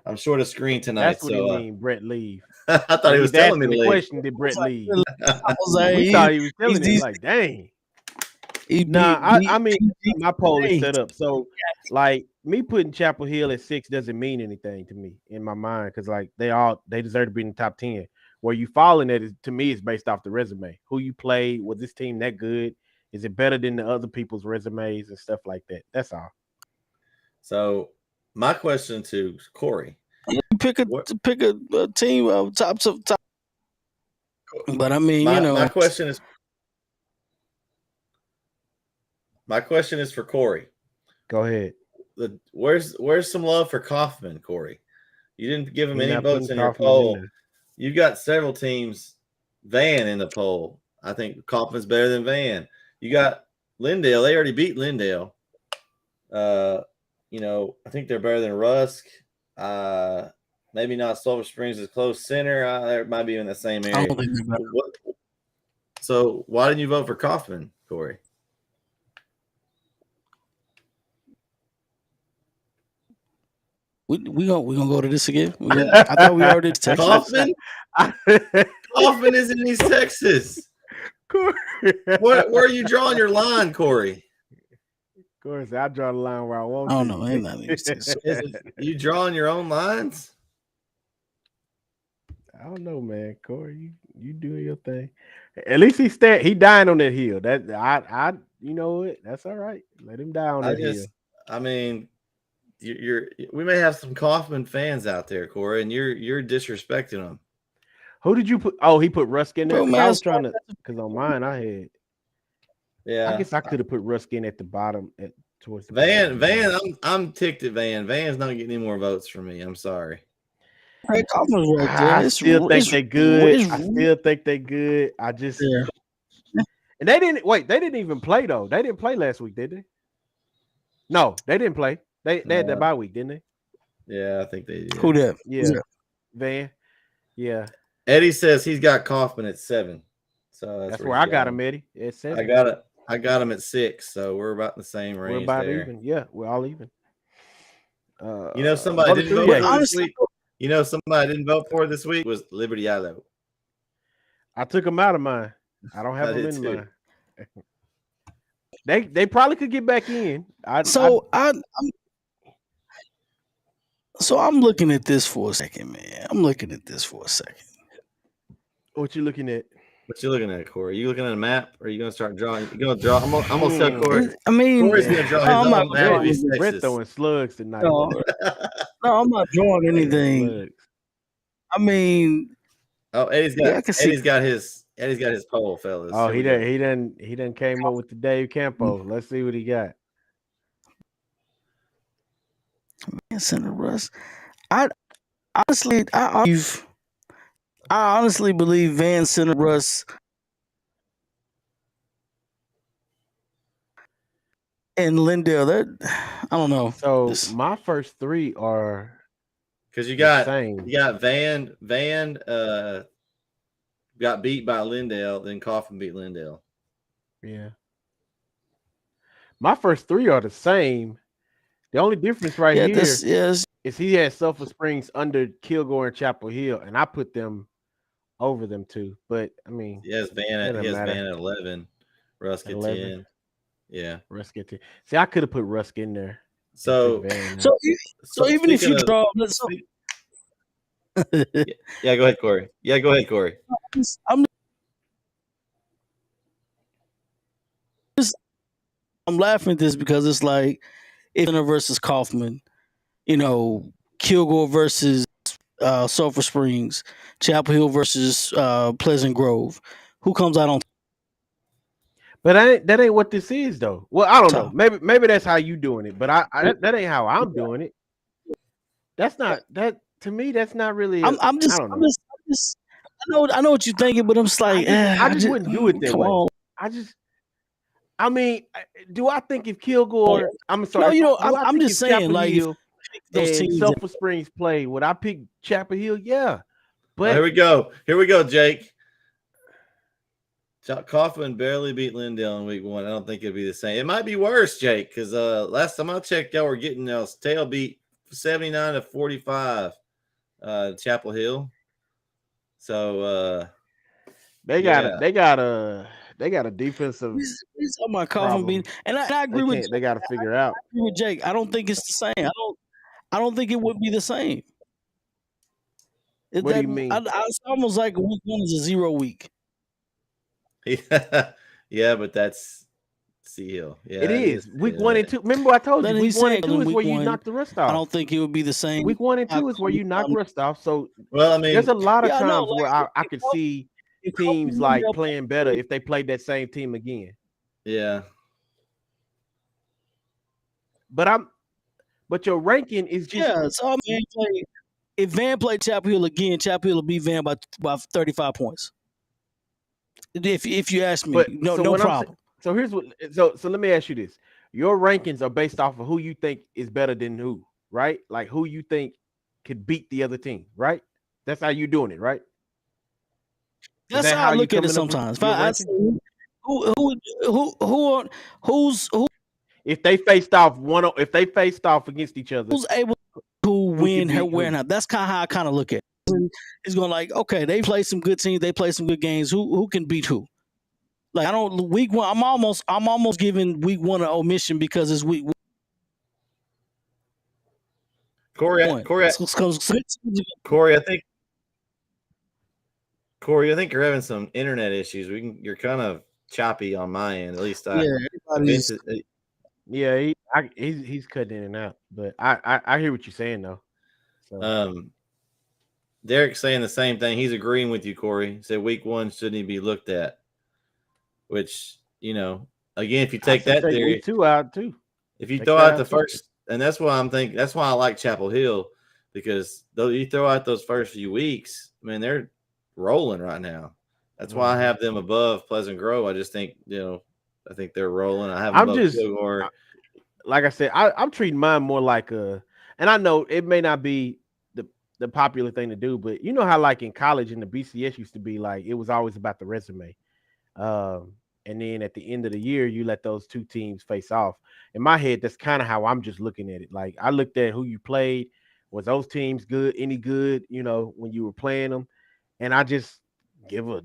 Speaker 2: I'm short of screen tonight.
Speaker 3: That's what he mean, Brett leave.
Speaker 2: I thought he was telling me to leave.
Speaker 3: Question, did Brett leave?
Speaker 1: I was like,
Speaker 3: we thought he was telling him, like, dang. I mean, my poll is set up. So, like, me putting Chapel Hill at 6 doesn't mean anything to me in my mind because, like, they deserve to be in the top 10. Where you falling at is, to me, is based off the resume. Who you played? Was this team that good? Is it better than the other people's resumes and stuff like that? That's all.
Speaker 2: So, my question to Corey:
Speaker 1: pick a team top. But I mean,
Speaker 2: my question is for Corey.
Speaker 3: Go ahead.
Speaker 2: Where's some love for Kaufman, Corey? You didn't give him any votes in your poll. You've got several teams, Van in the poll. I think Kaufman's better than Van. You got Lindale. They already beat Lindale. I think they're better than Rusk. Maybe not Silver Springs is close center. They might be in the same area. So why didn't you vote for Kaufman, Corey?
Speaker 1: We gonna go to this again. I thought we already did Texas.
Speaker 2: Kaufman is in East Texas. Where are you drawing your line, Corey?
Speaker 3: Of course, I draw the line where I want.
Speaker 1: I don't know. Ain't not East Texas.
Speaker 2: You drawing your own lines?
Speaker 3: I don't know, man. Corey, you doing your thing. At least he dying on that hill. That I you know it. That's all right. Let him die on that hill.
Speaker 2: I mean. We may have some Kaufman fans out there, Corey, and you're disrespecting them.
Speaker 3: Who did you put? Oh, he put Rusk in there. I was trying to, because on mine I had.
Speaker 2: Yeah,
Speaker 3: I guess I could have put Rusk in at the bottom, towards the
Speaker 2: Van.
Speaker 3: bottom.
Speaker 2: I'm ticked at Van. Van's not getting any more votes from me. I'm sorry.
Speaker 3: I still think they're good. I just. And they didn't even play though. They didn't play last week, did they? No, they didn't play. They had that bye week, didn't they?
Speaker 2: Yeah, I think they did.
Speaker 1: Who that?
Speaker 3: Yeah. Van. Yeah.
Speaker 2: Eddie says he's got Kaufman at 7. So
Speaker 3: that's where I got him, Eddie. At 7.
Speaker 2: I got him at 6. So we're about in the same range.
Speaker 3: We're about even. Yeah, we're all even.
Speaker 2: Somebody didn't vote for this week. Somebody didn't vote for this week was Liberty Yellow.
Speaker 3: I took him out of mine. I don't have them in mine. They probably could get back in.
Speaker 1: I'm looking at this for a second, man.
Speaker 3: What you looking at?
Speaker 2: What you looking at, Corey? You looking at a map, or are you gonna start drawing? You gonna draw? I'm gonna tell Corey.
Speaker 1: I mean,
Speaker 2: Corey's gonna draw his own map.
Speaker 3: Brett throwing slugs tonight.
Speaker 1: No, I'm not drawing anything. I mean,
Speaker 2: Eddie's got his poll, fellas.
Speaker 3: Oh, he done came up with the Dave Campo. Let's see what he got.
Speaker 1: Man, Senator Russ. I honestly believe Van, Senator Russ, and Lindale. That I don't know.
Speaker 3: So my first 3 are
Speaker 2: because you got Van got beat by Lindale, then Kaufman beat Lindale.
Speaker 3: Yeah. My first 3 are the same. The only difference here is he has Sulphur Springs under Kilgore and Chapel Hill, and I put them over them too. But I mean,
Speaker 2: he has Van at 11, Rusk at 10. Yeah,
Speaker 3: Rusk at 10. See, I could have put Rusk in there.
Speaker 1: So even if you draw,
Speaker 2: yeah, go ahead, Corey.
Speaker 1: I'm laughing at this because it's like Illinois versus Kaufman, Kilgore versus Sulphur Springs, Chapel Hill versus Pleasant Grove. Who comes out on?
Speaker 3: But that ain't what this is, though. Well, I don't know. Maybe that's how you doing it, but that ain't how I'm doing it. That's not that to me. That's not really. I
Speaker 1: know what you're thinking, but I'm just like,
Speaker 3: I just wouldn't do it that way. I mean, do I think if Kilgore? I'm sorry.
Speaker 1: No, I'm just saying, like,
Speaker 3: Hill
Speaker 1: those
Speaker 3: and
Speaker 1: teams.
Speaker 3: Sulphur Springs play, would I pick Chapel Hill? Yeah. But
Speaker 2: here we go. Here we go, Jake. Coughlin barely beat Lindale in week 1. I don't think it'd be the same. It might be worse, Jake, because last time I checked, y'all were getting y'all's tail beat 79-45, Chapel Hill. So
Speaker 3: they got a defensive.
Speaker 1: He's talking about Coughlin
Speaker 3: problem.
Speaker 1: being, and I agree with
Speaker 3: They got to figure out.
Speaker 1: I agree with Jake. I don't think it's the same. I don't think it would be the same.
Speaker 3: What do you mean?
Speaker 1: It's almost like week 1 is a 0 week.
Speaker 2: yeah, but that's Sea Hill. Yeah,
Speaker 3: it is week 1 and 2. Remember, I told you week 1 and 2 is where you knock the rust off.
Speaker 1: I don't think it would be the same.
Speaker 3: Week 1 and 2 is where you knock rust off. So,
Speaker 2: well, I mean,
Speaker 3: there's a lot of times where I could see teams like playing better if they played that same team again.
Speaker 2: Yeah.
Speaker 3: But your ranking is just
Speaker 1: So if Van played Chapel Hill again, Chapel Hill will beat Van by 35 points. If you ask me, no problem.
Speaker 3: So here's what. So let me ask you this: your rankings are based off of who you think is better than who, right? Like who you think could beat the other team, right? That's how you're doing it, right?
Speaker 1: That's how I look at it sometimes. If I say who's
Speaker 3: if they faced off against each other,
Speaker 1: who's able to win her wearing? That's kind of how I kind of look at it. It's going like, okay, they play some good teams, they play some good games. Who can beat who? Like I don't week 1. I'm almost giving week 1 an omission because it's week 1.
Speaker 2: Corey, I think you're having some internet issues. You're kind of choppy on my end, at least.
Speaker 3: He's cutting in and out, but I hear what you're saying though.
Speaker 2: So. Derek's saying the same thing. He's agreeing with you, Corey. He said week 1 shouldn't even be looked at. Which, again, if you take that theory,
Speaker 3: week 2 out too.
Speaker 2: If you throw out the first, and that's why I'm thinking. That's why I like Chapel Hill, because though you throw out those first few weeks, I mean they're rolling right now. That's why I have them above Pleasant Grove. I just think I think they're rolling. I have them above Kilgore.
Speaker 3: Like I said, I'm treating mine more like and I know it may not be the popular thing to do, but you know how like in college in the BCS used to be like it was always about the resume. And then at the end of the year, you let those two teams face off. In my head, that's kind of how I'm just looking at it. Like I looked at who you played. Was those teams good? Any good? When you were playing them, and I just give a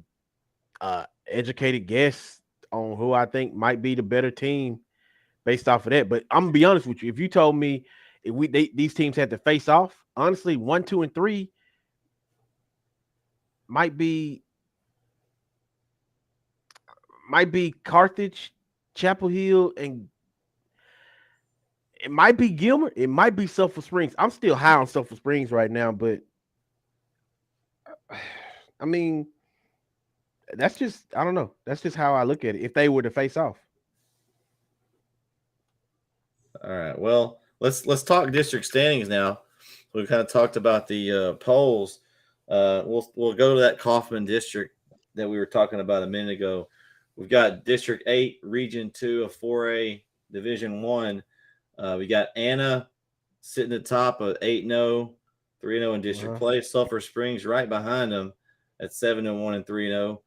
Speaker 3: educated guess on who I think might be the better team based off of that. But I'm gonna be honest with you. If you told me these teams had to face off, honestly, 1, 2, and 3 might be Carthage, Chapel Hill, and it might be Gilmer. It might be Sulphur Springs. I'm still high on Sulphur Springs right now, but I mean, that's just, I don't know. That's just how I look at it. If they were to face off.
Speaker 2: All right. Well, let's talk district standings now. We've kind of talked about the polls. We'll go to that Kaufman district that we were talking about a minute ago. We've got District 8, Region 2 of 4A, Division 1. We got Anna sitting at the top of 8-0, 3-0 in district play. Sulphur Springs right behind them at 7-1 and 3-0.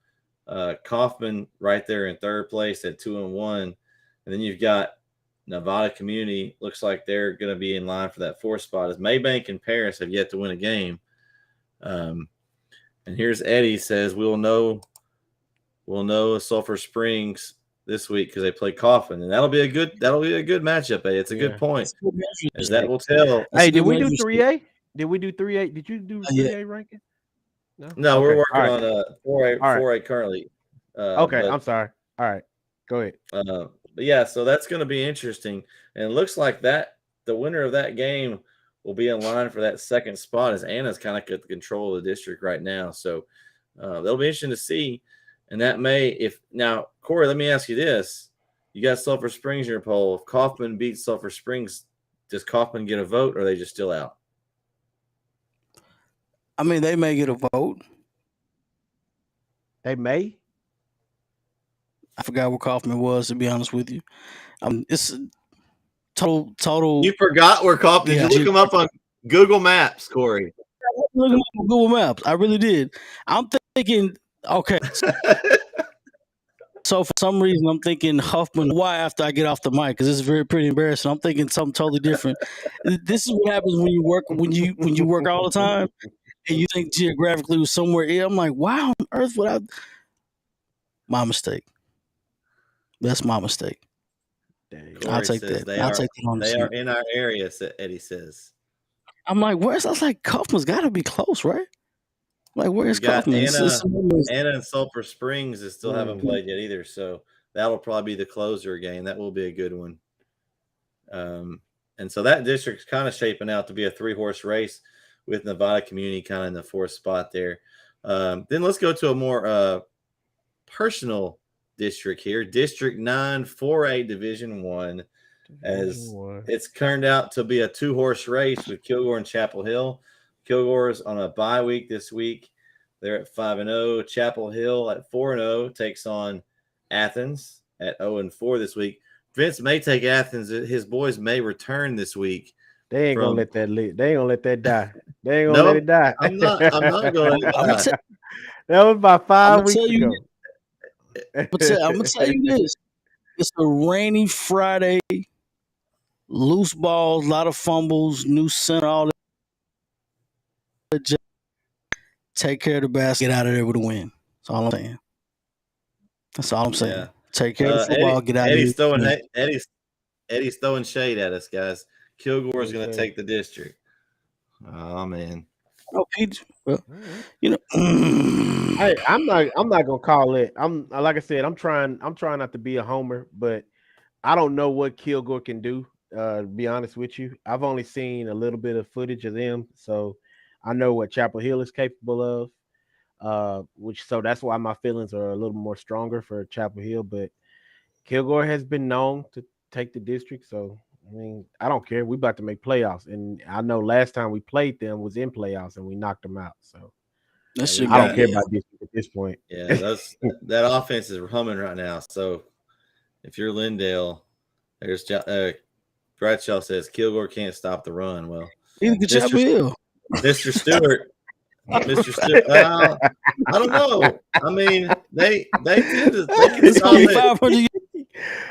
Speaker 2: Kaufman right there in third place at 2-1. And then you've got Nevada Community. Looks like they're going to be in line for that 4th spot, as Maybank and Paris have yet to win a game. And here's Eddie says we'll know Sulphur Springs this week because they play Kaufman, and that'll be a good matchup. Eddie. It's a good point, as that will tell.
Speaker 3: Hey, did we do 3A? Did we do 3A? Did you do 3A ranking?
Speaker 2: No, we're working on 4A currently.
Speaker 3: Okay, I'm sorry. All right, go ahead.
Speaker 2: But yeah, so that's going to be interesting, and it looks like that the winner of that game will be in line for that 2nd spot, as Anna's kind of got control of the district right now. So that'll be interesting to see. And that now, Corey, let me ask you this. You got Sulphur Springs in your poll. If Kaufman beats Sulphur Springs, does Kaufman get a vote, or are they just still out?
Speaker 1: I mean, they may get a vote.
Speaker 3: They may?
Speaker 1: I forgot what Kaufman was, to be honest with you. It's total.
Speaker 2: You forgot where Coffman. Did you look him up on Google Maps, Corey?
Speaker 1: Look him up on Google Maps. I really did. I'm thinking, okay. So for some reason, I'm thinking Huffman. Why after I get off the mic? Because it's very pretty embarrassing. I'm thinking something totally different. This is what happens when you work all the time and you think geographically was somewhere. I'm like, wow, on earth would I? My mistake. That's my mistake. I'll take that.
Speaker 2: They are in our area. Eddie says.
Speaker 1: I'm like, where's? I was like, Kaufman's got to be close, right? Like, where's Kaufman?
Speaker 2: Anna and Sulphur Springs still haven't played yet either, so that'll probably be the closer game. That will be a good one. And so that district's kind of shaping out to be a 3-horse race with Nevada Community kind of in the 4th spot there. Then let's go to a more personal district here, District 9, 4A Division 1, as it's turned out to be a 2-horse race with Kilgore and Chapel Hill. Kilgore's on a bye week this week. They're at 5-0. Chapel Hill at 4-0 takes on Athens at 0-4 this week. Vince may take Athens. His boys may return this week.
Speaker 3: They ain't gonna let that They ain't gonna let that die. They ain't gonna let it die.
Speaker 2: I'm not going to let it die.
Speaker 3: That was about 5 weeks ago.
Speaker 1: I'm gonna tell you this. It's a rainy Friday, loose balls, a lot of fumbles, new center, all that. Just take care of the basket, get out of there with a win. That's all I'm saying. That's all I'm saying. Yeah. Take care of the football, get out of there.
Speaker 2: Eddie's throwing shade at us, guys. Kilgore's going to take the district. Oh man.
Speaker 1: Oh, well, you know.
Speaker 3: Hey, I'm not gonna call it. Like I said, I'm trying not to be a homer, but I don't know what Kilgore can do. To be honest with you, I've only seen a little bit of footage of them, so I know what Chapel Hill is capable of. So that's why my feelings are a little more stronger for Chapel Hill. But Kilgore has been known to take the district, so I mean, I don't care. We about to make playoffs, and I know last time we played them was in playoffs, and we knocked them out. So I don't care about this at this point.
Speaker 2: Yeah, that offense is humming right now. So if you're Lindale, there's Bradshaw says Kilgore can't stop the run. Well, Mr. Stewart. Mr. Stewart. I don't know. I mean, they can stop it.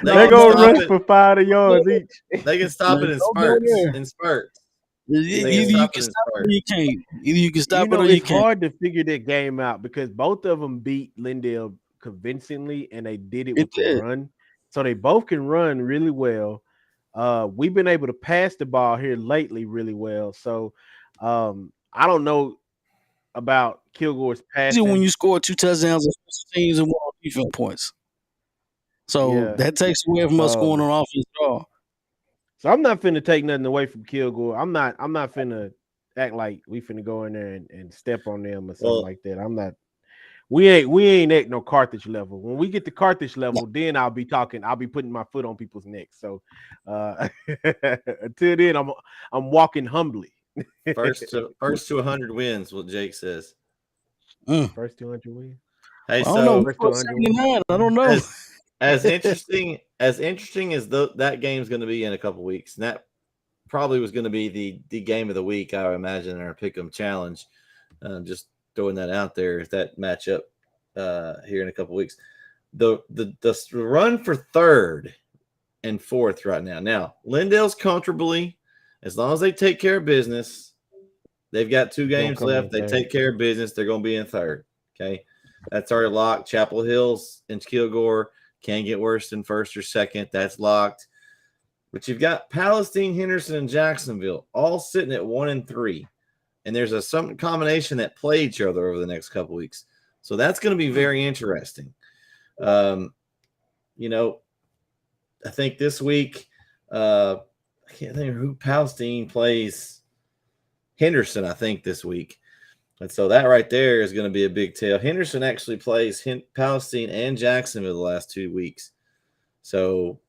Speaker 3: They're gonna rush for 5 yards each.
Speaker 2: They can stop it in spurts.
Speaker 1: Either you can stop it or you can't. Either you can stop it or you can't.
Speaker 3: It's hard to figure that game out because both of them beat Lindale convincingly, and they did it with the run. So they both can run really well. We've been able to pass the ball here lately really well. So I don't know about Kilgore's passing.
Speaker 1: When you score 2 touchdowns and special teams and 1 defense points. So that takes away from us scoring on offense at all.
Speaker 3: So I'm not finna take nothing away from Kilgore. I'm not finna act like we finna go in there and step on them or something like that. I'm not. We ain't at no Carthage level. When we get to Carthage level, then I'll be putting my foot on people's necks. So until then, I'm walking humbly.
Speaker 2: First to 100 wins, what Jake says.
Speaker 3: First 200 wins.
Speaker 2: Hey,
Speaker 1: I don't know.
Speaker 2: As interesting as that game's going to be in a couple weeks, and that probably was going to be the game of the week, I would imagine, in our Pick'em Challenge. Just throwing that out there, if that matchup here in a couple weeks. The run for 3rd and 4th right now. Now, Lindale's comfortably, as long as they take care of business, they've got 2 games left. They take care of business, they're going to be in 3rd. Okay, that's already locked. Chapel Hills and Kilgore can get worse than 1st or 2nd. That's locked. But you've got Palestine, Henderson, and Jacksonville all sitting at 1 and 3. And there's some combination that play each other over the next couple weeks. So that's going to be very interesting. I think this week, I can't think of who Palestine plays Henderson, I think, this week. And so that right there is going to be a big tell. Henderson actually plays Palestine and Jacksonville the last 2 weeks. So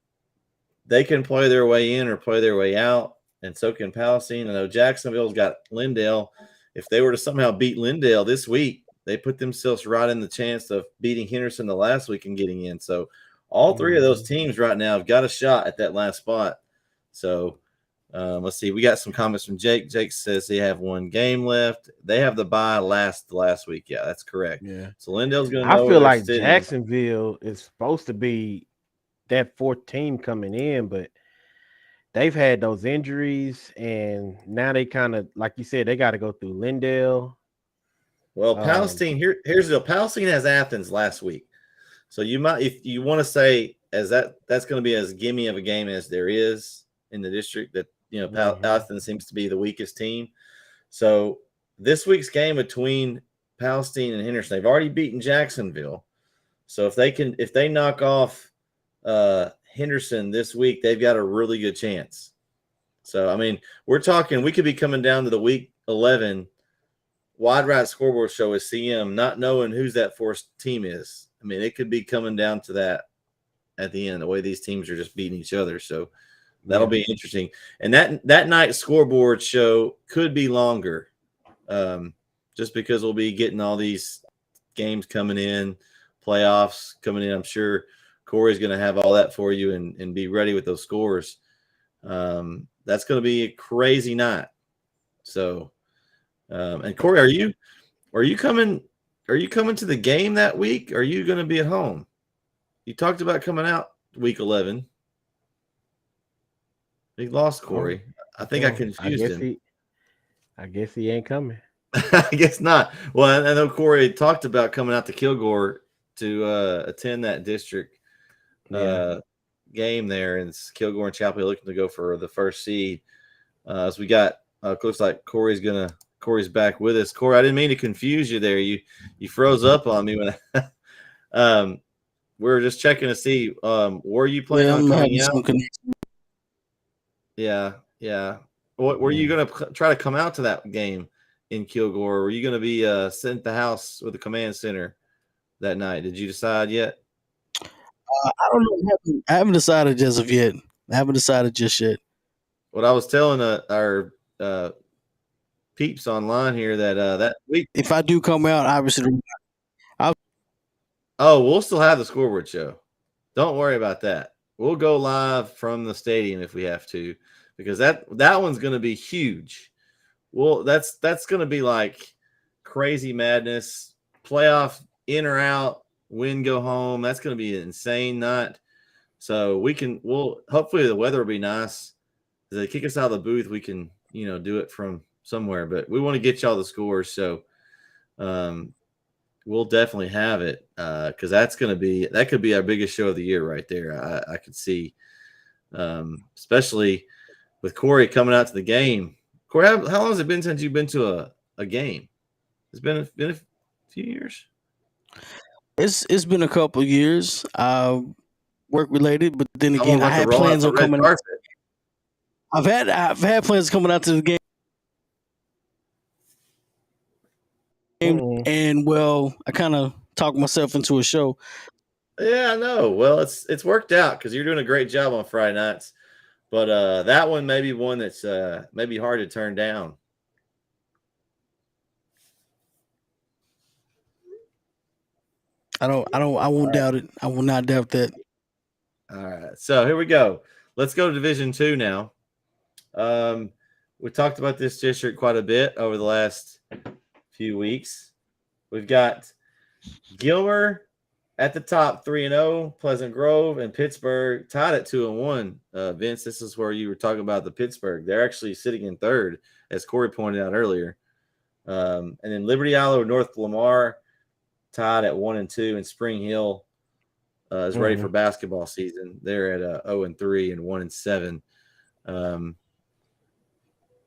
Speaker 2: they can play their way in or play their way out, and so can Palestine. I know Jacksonville's got Lindale. If they were to somehow beat Lindale this week, they put themselves right in the chance of beating Henderson the last week and getting in. So all 3 of those teams right now have got a shot at that last spot. So let's see. We got some comments from Jake. Jake says they have one game left. They have the bye last week. Yeah, that's correct.
Speaker 3: Yeah.
Speaker 2: So Lindell's going to
Speaker 3: I
Speaker 2: know
Speaker 3: feel
Speaker 2: where
Speaker 3: like
Speaker 2: they're sitting.
Speaker 3: Jacksonville is supposed to be that fourth team coming in, but they've had those injuries, and now they kind of, like you said, they got to go through Lindell.
Speaker 2: Well, Palestine here's the deal. Palestine has Athens last week, so you might, if you want to say as that's going to be as gimme of a game as there is in the district. That Athens seems to be the weakest team. So this week's game between Palestine and Henderson, they've already beaten Jacksonville. So if they knock off Henderson this week, they've got a really good chance. So I mean, we're talking we could be coming down to the week 11 Wide Right Scoreboard Show with CM, not knowing who's that fourth team is. I mean, it could be coming down to that at the end, the way these teams are just beating each other. So that'll be interesting. And that night scoreboard show could be longer, just because we'll be getting all these games coming in, playoffs coming in. I'm sure Corey's going to have all that for you and be ready with those scores. That's going to be a crazy night. So, and Corey, are you coming to the game that week? Or are you going to be at home? You talked about coming out week 11. He lost Corey. I think I confused him.
Speaker 3: I guess he ain't coming.
Speaker 2: I guess not. Well, I know Corey talked about coming out to Kilgore to attend that district game there, and it's Kilgore and Chapel looking to go for the first seed. So we got looks like Corey's back with us. Corey, I didn't mean to confuse you there. You froze up on me when we were just checking to see were you planning on coming out? Yeah. What were you going to try to come out to that game in Kilgore? Or were you going to be sent the house with the command center that night? Did you decide yet?
Speaker 1: I don't know. I haven't decided as of yet. I haven't decided just yet.
Speaker 2: What I was telling our peeps online here that week,
Speaker 1: if I do come out, obviously,
Speaker 2: we'll still have the scoreboard show. Don't worry about that. We'll go live from the stadium if we have to, because that one's going to be huge. Well, that's going to be like crazy madness, playoff in or out, win, go home. That's going to be an insane night. So we'll hopefully the weather will be nice. As they kick us out of the booth, we can, do it from somewhere, but we want to get y'all the scores. So we'll definitely have it because that could be our biggest show of the year right there. I could see, especially with Corey coming out to the game. Corey, how long has it been since you've been to a game? It's been a few years.
Speaker 1: It's been a couple of years, work related, but then again, I had plans on coming out. I've had plans coming out to the game. And well, I kind of talked myself into a show.
Speaker 2: Yeah, I know. Well, it's worked out because you're doing a great job on Friday nights, but that one may be one that's maybe hard to turn down.
Speaker 1: I won't doubt it. I will not doubt that.
Speaker 2: All right, so here we go. Let's go to Division II now. We talked about this district quite a bit over the last few weeks. We've got Gilmer at the top, 3-0, Pleasant Grove and Pittsburgh tied at 2-1. Vince, this is where you were talking about the Pittsburgh. They're actually sitting in third, as Corey pointed out earlier. And then Liberty Isle, North Lamar tied at 1-2, and Spring Hill is ready for basketball season. They're at 0-3 and 1-7.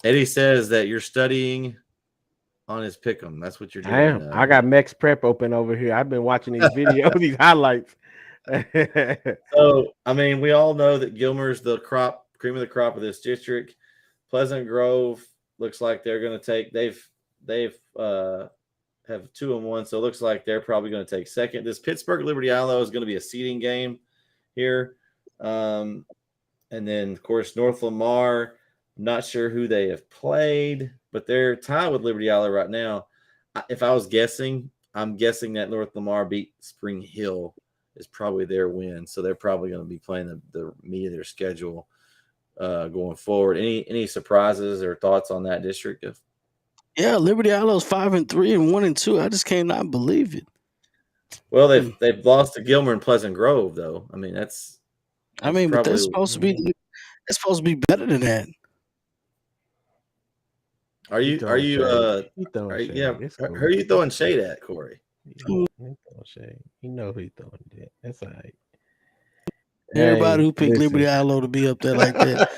Speaker 2: Eddie says that you're studying on his pick'em. That's what you're doing.
Speaker 3: I am. I got Mex Prep open over here. I've been watching these videos, these highlights.
Speaker 2: So, I mean, we all know that Gilmer's the cream of the crop of this district. Pleasant Grove looks like they're going to take. They've have 2-1, so it looks like they're probably going to take second. This Pittsburgh Liberty Isle is going to be a seeding game here, and then of course North Lamar. Not sure who they have played, but they're tied with Liberty Isle right now. If I was guessing, I'm guessing that North Lamar beat Spring Hill is probably their win. So they're probably going to be playing the meat of their schedule going forward. Any surprises or thoughts on that district?
Speaker 1: Yeah, Liberty Islow's 5-3 and 1-2. I just cannot believe it.
Speaker 2: Well, they've lost to Gilmer and Pleasant Grove, though. I mean, that's
Speaker 1: but that's supposed to be better than that.
Speaker 2: Are you
Speaker 3: Who are you
Speaker 2: throwing shade at, Corey?
Speaker 3: He shade. You know who he throwing that. That's all right.
Speaker 1: Everybody who picked Liberty Islow to be up there like that.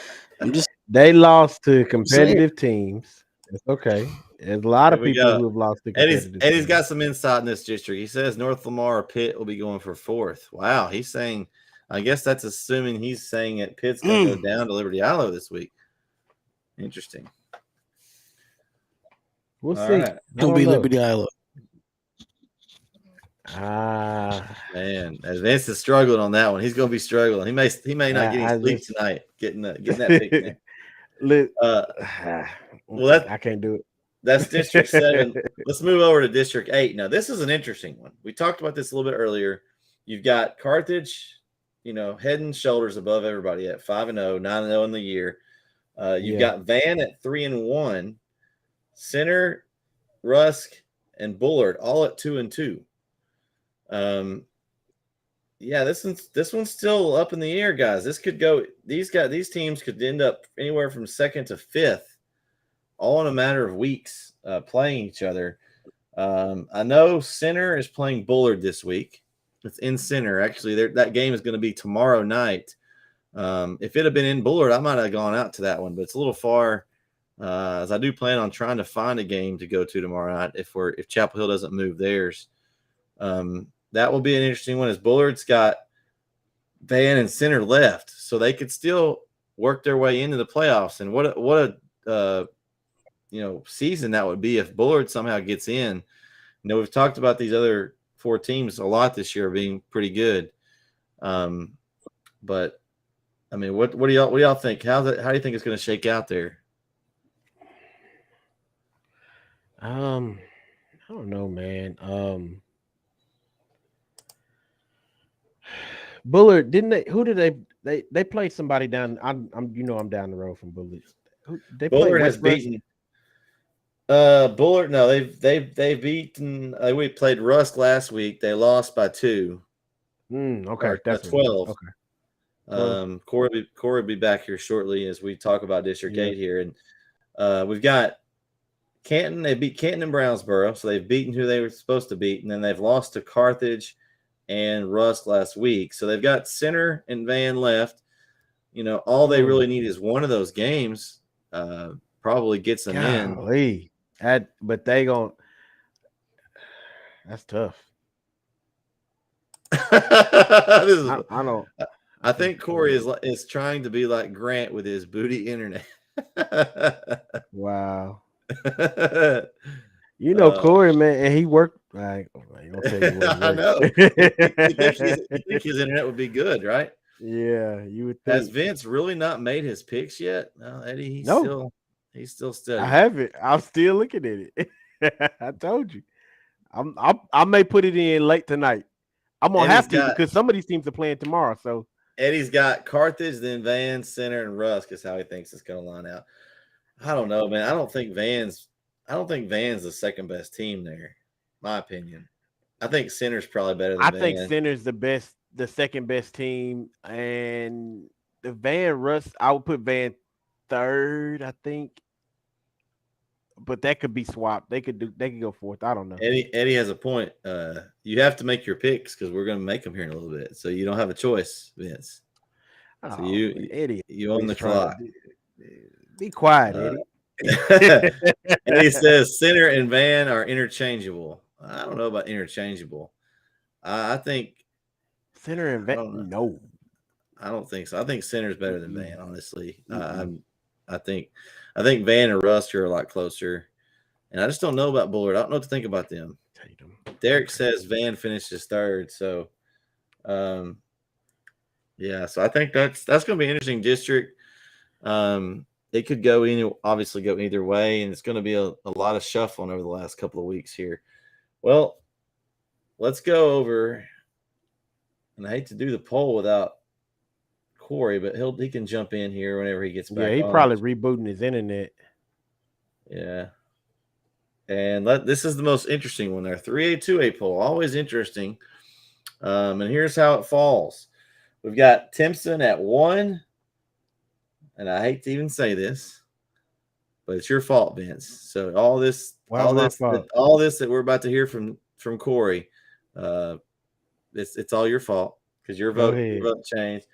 Speaker 3: They lost to competitive teams. It's okay. There's a lot of people who have lost to competitive teams.
Speaker 2: Eddie's got some insight in this district. He says North Lamar or Pitt will be going for 4th. Wow, he's saying, I guess that's assuming he's saying that Pitt's going to go down to Liberty Islow this week. Interesting.
Speaker 3: We'll see.
Speaker 1: Right. It'll be Liberty Islow.
Speaker 2: Man, Vince is struggling on that one. He's going to be struggling. He may not get any sleep tonight getting that pick.
Speaker 3: I can't do it.
Speaker 2: That's District 7. Let's move over to District 8. Now, this is an interesting one. We talked about this a little bit earlier. You've got Carthage, head and shoulders above everybody at 5-0, 9-0 in the year. You've got Van at 3-1, Center, Rusk, and Bullard all at 2-2. This one's still up in the air, guys. This could go. These teams could end up anywhere from 2nd to 5th, all in a matter of weeks, playing each other. I know Center is playing Bullard this week. It's in Center. Actually, that game is going to be tomorrow night. If it had been in Bullard, I might have gone out to that one, but it's a little far. As I do plan on trying to find a game to go to tomorrow night if Chapel Hill doesn't move theirs. That will be an interesting one as Bullard's got Van and Center left, so they could still work their way into the playoffs. And what a season that would be if Bullard somehow gets in. We've talked about these other 4 teams a lot this year being pretty good. But I mean, what do y'all think? How do you think it's going to shake out there?
Speaker 3: I don't know, man. Bullard they played somebody down. I'm down the road from Bullard.
Speaker 2: Bullard has beaten Bullard. No, they've beaten. We played Rusk last week. They lost by 2.
Speaker 3: Okay,
Speaker 2: that's 12. Okay. Corey will be back here shortly as we talk about District 8 here, and we've got Canton. They beat Canton and Brownsboro, so they've beaten who they were supposed to beat, and then they've lost to Carthage and Rusk last week. So they've got Center and Van left. All they really need is one of those games. Probably gets them in.
Speaker 3: But they that's tough.
Speaker 2: I don't. I think Corey is trying to be like Grant with his booty internet.
Speaker 3: Wow. Corey, man, and he worked. I
Speaker 2: know. You think his internet would be good, right?
Speaker 3: Yeah, you would think.
Speaker 2: Has Vince really not made his picks yet? No, Eddie, he's still studying.
Speaker 3: I haven't. I'm still looking at it. I told you. I may put it in late tonight. I'm gonna have to because some of these teams are playing tomorrow. So
Speaker 2: Eddie's got Carthage, then Van, Center, and Rusk is how he thinks it's gonna line out. I don't know, man. I don't think Van's the second best team there. My opinion. I think Center's probably better than Van.
Speaker 3: I think Center's the second best team, and the Van Rusk. I would put Van 3rd, I think. But that could be swapped. They could go 4th. I don't know.
Speaker 2: Eddie has a point. You have to make your picks because we're going to make them here in a little bit. So you don't have a choice, Vince. So
Speaker 3: Eddie,
Speaker 2: you own the clock.
Speaker 3: Be quiet, Eddie.
Speaker 2: Eddie says Center and Van are interchangeable. I don't know about interchangeable. I think
Speaker 3: Center and Van. No,
Speaker 2: I don't think so. I think Center's better than Van. Honestly, I think Van and Rusk are a lot closer, and I just don't know about Bullard. I don't know what to think about them. Derek says Van finishes 3rd, so so I think that's going to be an interesting district. It could obviously go either way, and it's going to be a lot of shuffling over the last couple of weeks here. Well, let's go over, and I hate to do the poll without Corey, but he can jump in here whenever he gets back.
Speaker 3: Yeah, he
Speaker 2: on.
Speaker 3: probably rebooting his internet.
Speaker 2: Yeah. And this is the most interesting one there. 3A, 2A poll. Always interesting. And here's how it falls. We've got Timpson at 1. And I hate to even say this, but it's your fault, Vince. So all this that we're about to hear from Corey, it's all your fault because your vote changed.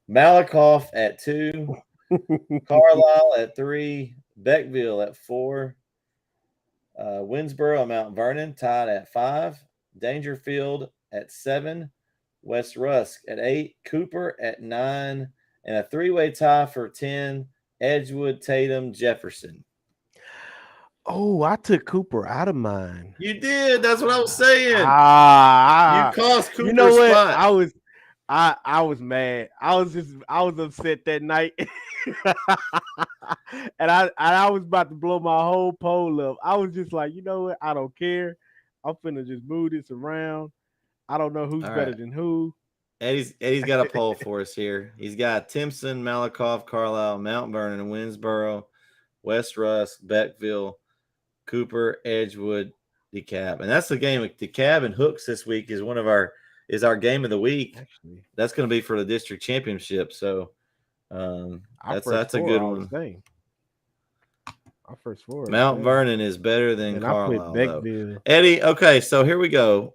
Speaker 2: Malakoff at 2, Carlisle at 3, Beckville at 4, Winsboro and Mount Vernon tied at 5, Dangerfield at 7, West Rusk at 8, Cooper at 9, and a 3-way tie for 10, Edgewood, Tatum, Jefferson.
Speaker 3: Oh, I took Cooper out of mine.
Speaker 2: You did. That's what I was saying. You cost Cooper.
Speaker 3: You know what?
Speaker 2: Spot.
Speaker 3: I was mad. I was upset that night. and I was about to blow my whole poll up. I was just like, you know what? I don't care. I'm finna just move this around. I don't know who's better than who.
Speaker 2: Eddie's got a poll for us here. He's got Timpson, Malakoff, Carlisle, Mount Vernon, Winsboro, West Rusk, Beckville, Cooper, Edgewood, DeKalb. And that's the game. DeKalb and Hooks this week is our game of the week. Actually, that's going to be for the district championship. So that's a good one.
Speaker 3: Our first 4.
Speaker 2: Mount Vernon is better than Carlisle, though. Eddie, okay, so here we go.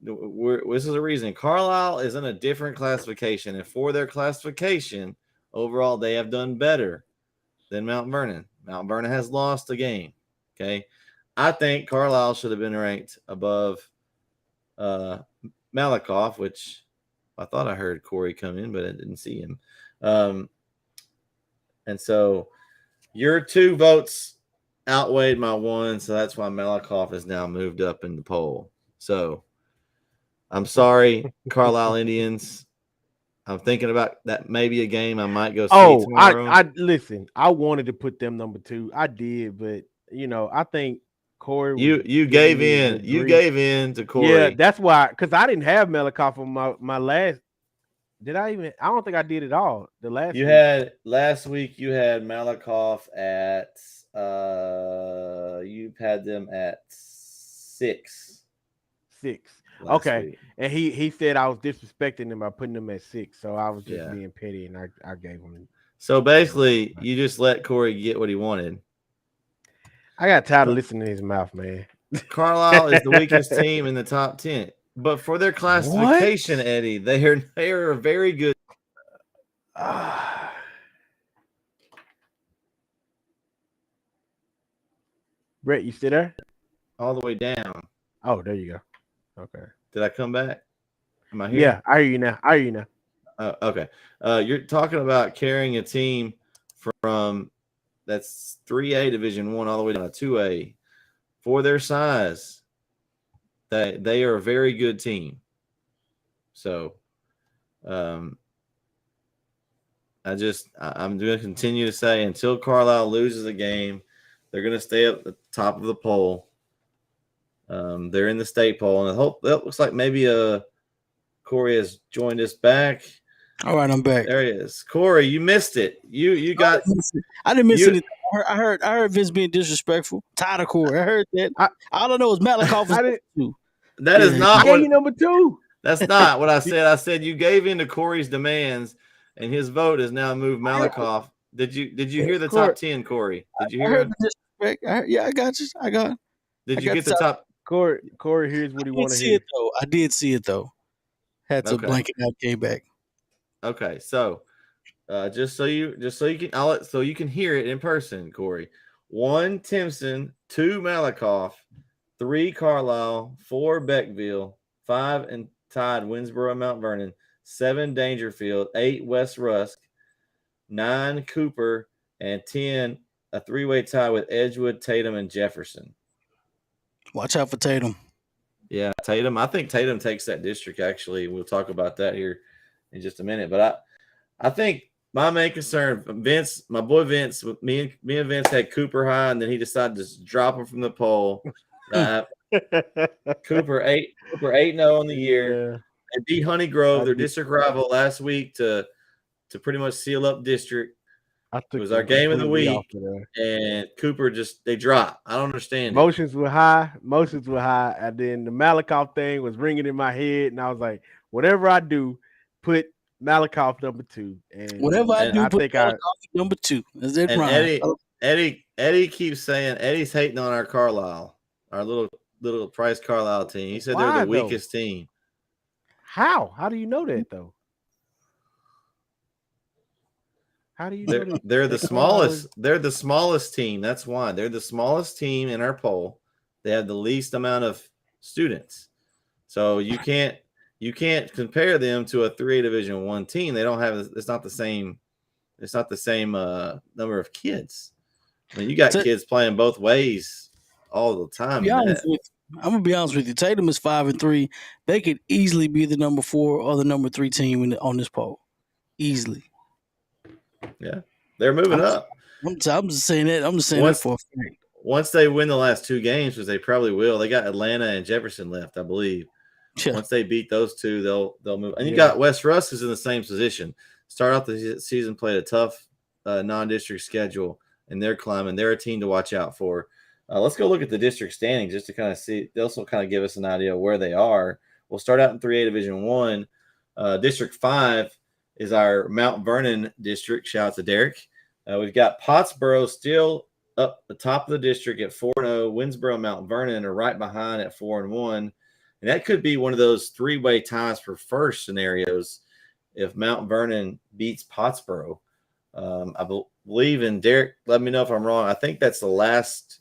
Speaker 2: This is a reason. Carlisle is in a different classification, and for their classification, overall, they have done better than Mount Vernon. Mount Vernon has lost a game. Okay, I think Carlisle should have been ranked above Malakoff, which I thought I heard Corey come in, but I didn't see him. And so your 2 votes outweighed my 1, so that's why Malakoff has now moved up in the poll. So I'm sorry, Carlisle Indians. I'm thinking about that maybe a game I might go see tomorrow.
Speaker 3: I listen. I wanted to put them number 2. I did, but I think Corey.
Speaker 2: You gave in. You gave in to Corey.
Speaker 3: Yeah, that's why. Because I didn't have Malakoff on my last. Did I even? I don't think I did it all.
Speaker 2: Last week. You had Malakoff at. You had them at 6.
Speaker 3: 6. Okay, week. And he said I was disrespecting him by putting him at 6, so I was just being petty, and I gave him.
Speaker 2: So basically, you just let Corey get what he wanted.
Speaker 3: I got tired of listening to his mouth, man.
Speaker 2: Carlisle is the weakest team in the top 10, but for their classification, Eddie, they are very good.
Speaker 3: Brett, you still there?
Speaker 2: All the way down.
Speaker 3: Oh, there you go. Okay.
Speaker 2: Did I come back? Am I here?
Speaker 3: Yeah, I hear you now.
Speaker 2: Okay. You're talking about carrying a team from that's 3A Division 1 all the way down to 2A. For their size, they are a very good team. So I'm going to continue to say until Carlisle loses a game, they're going to stay at the top of the poll. They're in the state poll, and I hope that looks like maybe Corey has joined us back.
Speaker 1: All right, I'm back.
Speaker 2: There he is. Corey, you missed it. You got.
Speaker 1: I didn't miss it. I heard Vince being disrespectful. Tired of Corey. I heard that. I don't know. It's Malakoff.
Speaker 2: That is not
Speaker 3: what. Number 2.
Speaker 2: That's not what I said. I said you gave in to Corey's demands, and his vote has now moved Malakoff. Did you hear the top 10, Corey? Did you hear?
Speaker 1: I heard the disrespect. Yeah, I got you.
Speaker 2: Did you get the top?
Speaker 3: Corey, here's what he wanted to
Speaker 1: hear. I did see it though. Had to blanket out, came back.
Speaker 2: Okay, so just so you can hear it in person, Corey. 1 Timpson, 2 Malakoff, 3 Carlisle, 4 Beckville, 5 and tied Winsboro and Mount Vernon, 7 Dangerfield, 8 West Rusk, 9 Cooper, and 10 a 3-way tie with Edgewood, Tatum, and Jefferson.
Speaker 1: Watch out for Tatum.
Speaker 2: Yeah, Tatum. I think Tatum takes that district, actually. We'll talk about that here in just a minute. But I think my main concern, Vince, my boy Vince, me and Vince had Cooper high, and then he decided to just drop him from the poll. Cooper 8-0 on the year.
Speaker 3: Yeah.
Speaker 2: They beat Honey Grove, their district rival, last week to to pretty much seal up district.
Speaker 3: It
Speaker 2: was our game of the week, and Cooper they dropped. I don't understand.
Speaker 3: Emotions were high, and then the Malakoff thing was ringing in my head, and I was like, whatever I do, put Malakoff number 2. And
Speaker 1: whatever I do, put Malakoff number 2. Is it
Speaker 2: right? Eddie keeps saying Eddie's hating on our Carlisle, our little Price Carlisle team. He said they're the weakest team.
Speaker 3: How? How do you know that though? How do you know
Speaker 2: they're the smallest? They're the smallest team. That's why they're the smallest team in our poll. They have the least amount of students, so you can't compare them to a 3A Division I team. They don't have. It's not the same. It's not the same number of kids. I mean, you got kids playing both ways all the time.
Speaker 1: I'm gonna be honest with you. Tatum is 5-3. They could easily be the number 4 or the number 3 team on this poll. Easily.
Speaker 2: Yeah, they're moving up.
Speaker 1: I'm just saying that. I'm just saying that for a fact.
Speaker 2: Once they win the last 2 games, which they probably will, they got Atlanta and Jefferson left, I believe. Yeah. Once they beat those 2, they'll move. And you got West Rusk is in the same position. Start off the season, played a tough non-district schedule, and they're climbing. They're a team to watch out for. Let's go look at the district standings just to kind of see. They'll also kind of give us an idea of where they are. We'll start out in 3A Division I. District 5 is our Mount Vernon district. Shout out to Derek. We've got Pottsboro still up the top of the district at 4-0. Winsboro and Mount Vernon are right behind at 4-1. And that could be one of those 3-way ties for first scenarios if Mount Vernon beats Pottsboro. I believe in Derek. Let me know if I'm wrong. I think that's the last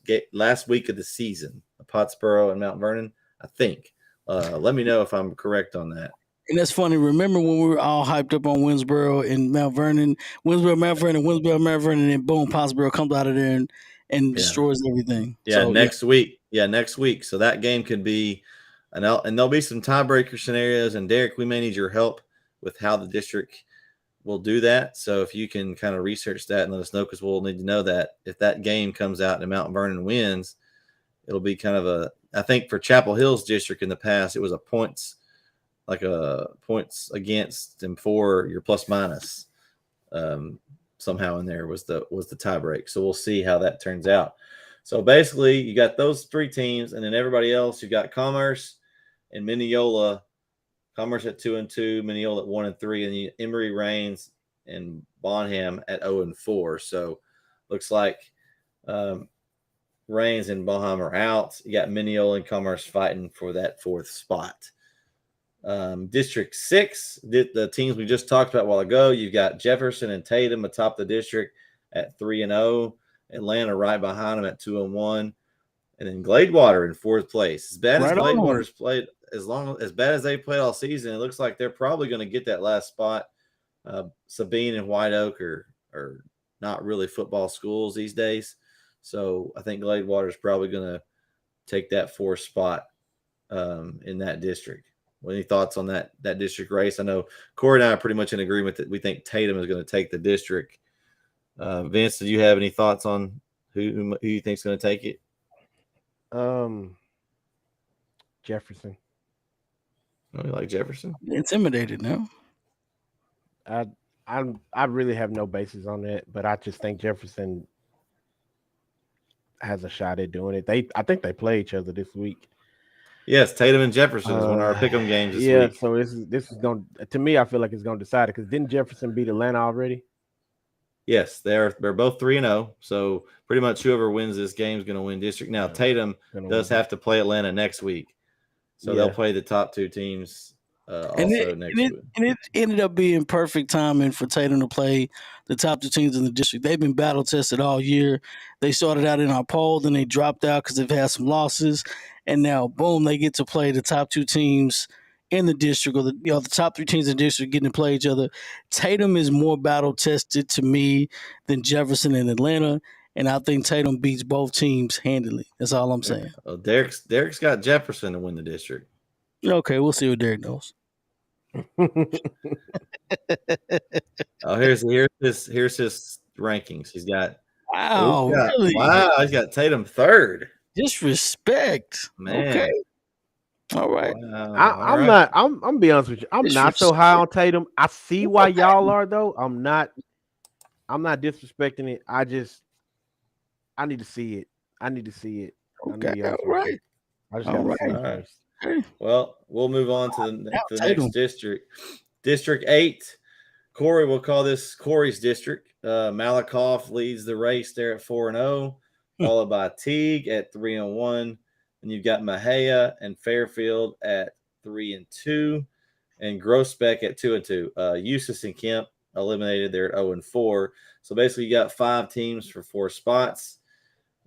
Speaker 2: week of the season. Pottsboro and Mount Vernon, I think. Let me know if I'm correct on that.
Speaker 1: And that's funny. Remember when we were all hyped up on Winsboro and Mount Vernon, Mount Vernon, and boom, Pottsboro comes out of there and destroys everything.
Speaker 2: Yeah, so, next week. Yeah, next week. So that game could be, and there'll be some tiebreaker scenarios. And Derek, we may need your help with how the district will do that. So if you can kind of research that and let us know, because we'll need to know that if that game comes out and Mount Vernon wins, it'll be kind of I think for Chapel Hill's district in the past, it was points against and for your plus minus. Somehow in there was the tiebreak. So we'll see how that turns out. So basically you got those 3 teams, and then everybody else, you got Commerce and Mineola. Commerce at 2-2, Mineola at 1-3, and the Emory, Rains, and Bonham at 0-4. So looks like Rains and Bonham are out. You got Mineola and Commerce fighting for that 4th spot. District 6, the teams we just talked about a while ago, you've got Jefferson and Tatum atop the district at 3-0, Atlanta right behind them at 2-1, and then Gladewater in 4th place. As bad as Gladewater's played, as bad as they played all season, it looks like they're probably going to get that last spot. Sabine and White Oak are not really football schools these days, so I think Gladewater's probably going to take that 4th spot in that district. Any thoughts on that district race? I know Corey and I are pretty much in agreement that we think Tatum is going to take the district. Vince, did you have any thoughts on who you think is going to take it?
Speaker 3: Jefferson.
Speaker 2: Oh, you like Jefferson?
Speaker 1: Intimidated now.
Speaker 3: I really have no basis on that, but I just think Jefferson has a shot at doing it. I think they play each other this week.
Speaker 2: Yes, Tatum and Jefferson is one of our pick'em games this week.
Speaker 3: So this is going to me. I feel like it's going to decide it because didn't Jefferson beat Atlanta already?
Speaker 2: Yes, they're both 3-0. So pretty much whoever wins this game is going to win district. Now Tatum does have to play Atlanta next week, so they'll play the top 2 teams next week.
Speaker 1: And it ended up being perfect timing for Tatum to play the top 2 teams in the district. They've been battle tested all year. They started out in our poll, then they dropped out because they've had some losses. And now, boom, they get to play the top 2 teams in the district, or the top 3 teams in the district getting to play each other. Tatum is more battle tested to me than Jefferson and Atlanta, and I think Tatum beats both teams handily. That's all I'm saying.
Speaker 2: Well, Derek's got Jefferson to win the district.
Speaker 1: Okay, we'll see what Derek knows.
Speaker 2: Here's his rankings. He's got
Speaker 1: really?
Speaker 2: Wow, he's got Tatum 3rd.
Speaker 1: Disrespect.
Speaker 2: Man.
Speaker 1: Okay. All right.
Speaker 2: Wow.
Speaker 3: I'm
Speaker 2: All right.
Speaker 3: not. I'm gonna be honest with you. I'm not so high on Tatum. I see why y'all are though. I'm not disrespecting it. I need to see it. I need to see it. I'm gonna
Speaker 1: Okay.
Speaker 3: be
Speaker 1: All
Speaker 3: honest with you.
Speaker 1: right.
Speaker 3: I just
Speaker 1: All
Speaker 3: gotta
Speaker 1: right.
Speaker 3: see it
Speaker 2: All right.
Speaker 3: first.
Speaker 1: Okay.
Speaker 2: Well, we'll move on to
Speaker 1: Now
Speaker 2: the
Speaker 1: Tatum.
Speaker 2: next district. District 8. Corey, we'll call this Corey's district. Malakoff leads the race there at 4-0, followed by Teague at 3-1. And you've got Mahia and Fairfield at 3-2, and Grossbeck at 2-2. Eustis and Kemp eliminated there at 0-4. So basically, you got 5 teams for 4 spots.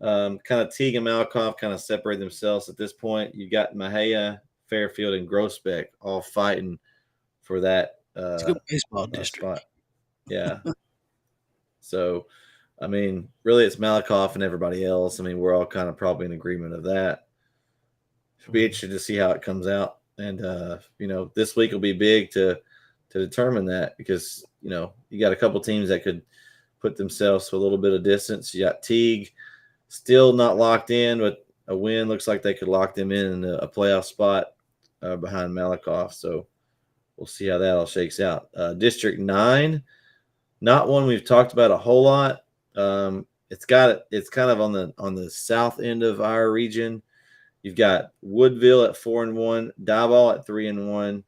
Speaker 2: Kind of Teague and Malakoff kind of separate themselves at this point. You got Mahia, Fairfield, and Grossbeck all fighting for that
Speaker 1: It's a good baseball district.
Speaker 2: spot. Yeah. So, I mean, really, it's Malakoff and everybody else. I mean, we're all kind of probably in agreement of that. Should be interested to see how it comes out. And this week will be big to determine that, because you got a couple teams that could put themselves to a little bit of distance. You got Teague still not locked in, but a win looks like they could lock them in a playoff spot behind Malakoff. So we'll see how that all shakes out. District 9, not one we've talked about a whole lot. It's kind of on the south end of our region. You've got Woodville at 4-1, Diboll at 3-1,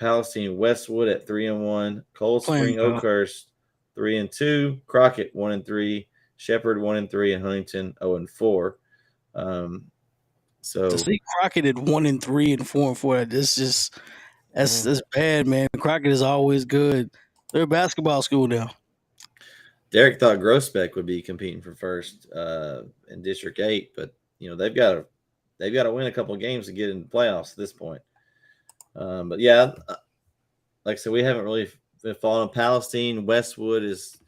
Speaker 2: Palestine Westwood at 3-1, Cold Spring Oakhurst 3-2, Crockett 1-3, Shepherd 1-3, and Huntington 0-4. So
Speaker 1: to see Crockett at 1-3 and 4-4, that's bad, man. Crockett is always good. They're a basketball school now.
Speaker 2: Derek thought Grossbeck would be competing for first in District 8, but they've got to win a couple of games to get in the playoffs at this point. But yeah, like I said, we haven't really been following Palestine. Westwood is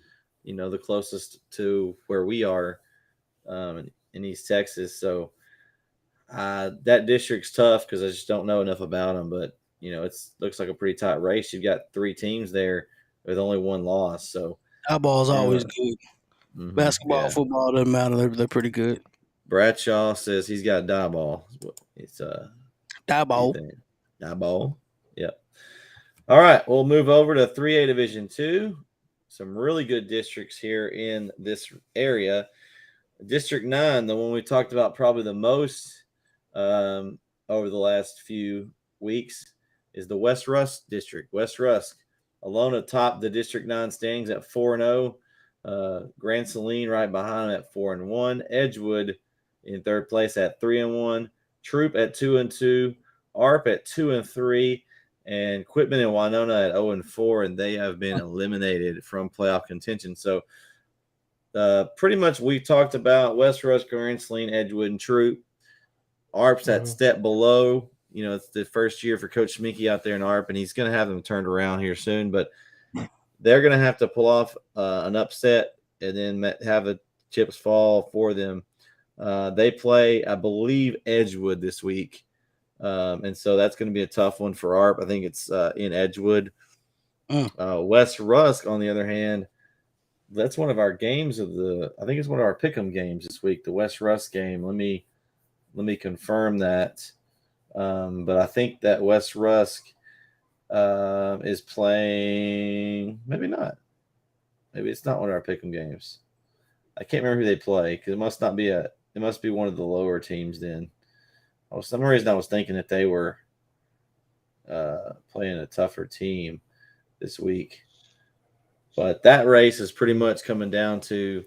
Speaker 2: the closest to where we are in East Texas. So that district's tough because I just don't know enough about them. But it looks like a pretty tight race. You've got 3 teams there with only 1 loss. So
Speaker 1: Diboll is always good.
Speaker 2: Mm-hmm,
Speaker 1: Basketball, football doesn't matter. They're pretty good.
Speaker 2: Bradshaw says he's got Diboll. It's
Speaker 1: Diboll.
Speaker 2: Diboll. Yep. All right, we'll move over to 3A Division 2. Some really good districts here in this area. District 9, the one we talked about probably the most over the last few weeks, is the West Rusk district. West Rusk alone atop the District 9 standings at 4-0. Grand Saline right behind them at 4-1. Edgewood in third place at 3-1. Troop at 2-2. ARP at 2-3. And Quitman and Winona at 0-4, and they have been eliminated from playoff contention. So pretty much we've talked about West Rusk, Grand Saline, Edgewood, and Troop. ARP's that step below. It's the first year for Coach Schminke out there in ARP, and he's going to have them turned around here soon. But they're going to have to pull off an upset and then have the chips fall for them. They play, I believe, Edgewood this week. And so that's going to be a tough one for ARP. I think it's in Edgewood. West Rusk, on the other hand, that's one of our games I think it's one of our pick'em games this week, the West Rusk game. Let me confirm that. But I think that West Rusk is playing, maybe not. Maybe it's not one of our pick'em games. I can't remember who they play because it must be one of the lower teams then. For some reason I was thinking that they were playing a tougher team this week. But that race is pretty much coming down to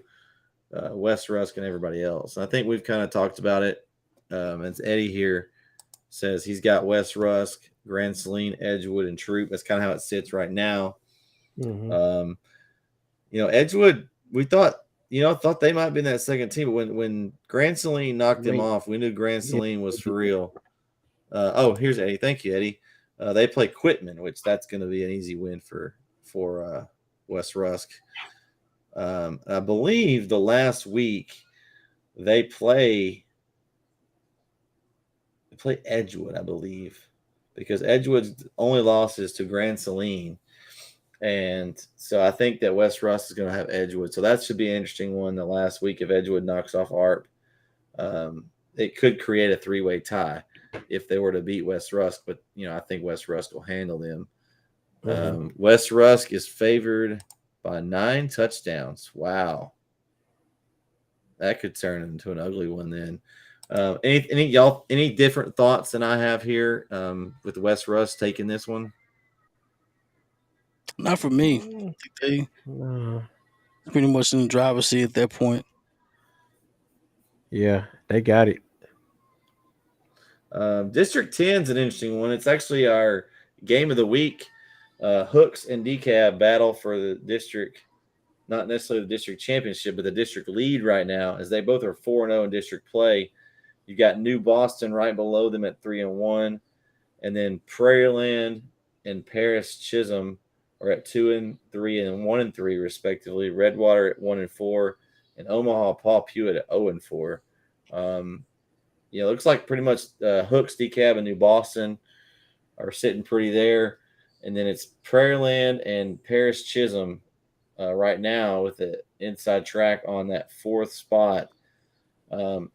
Speaker 2: West Rusk and everybody else. And I think we've kind of talked about it. As Eddie here says, he's got West Rusk, Grand Saline, Edgewood, and Troop. That's kind of how it sits right now.
Speaker 3: Mm-hmm.
Speaker 2: Edgewood, we thought they might be in that second team, but when Grand Saline knocked them off, we knew Grand Saline was for real. Here's Eddie. Thank you, Eddie. They play Quitman, which that's going to be an easy win for West Rusk. I believe the last week they play Edgewood, I believe, because Edgewood's only loss is to Grand Saline. And so I think that West Rusk is going to have Edgewood. So that should be an interesting one the last week if Edgewood knocks off ARP. It could create a 3-way tie. if they were to beat West Rusk. But I think West Rusk will handle them. West Rusk is favored by 9 touchdowns. Wow, that could turn into an ugly one then. Any different thoughts than I have here with West Rusk taking this one?
Speaker 1: Not for me. I think they pretty much in the driver's seat at that point.
Speaker 3: Yeah, they got it.
Speaker 2: District 10 is an interesting one. It's actually our game of the week. Hooks and DeKalb battle for the district, not necessarily the district championship, but the district lead right now, as they both are 4-0 in district play. You got New Boston right below them at 3-1, and then Prairieland and Paris Chisholm are at 2-3 and 1-3 respectively. Redwater at 1-4, and Omaha Paul Pewitt at 0-4. It looks like pretty much Hooks, DeKalb, and New Boston are sitting pretty there, and then it's Prairieland and Paris Chisholm right now with the inside track on that 4th spot. I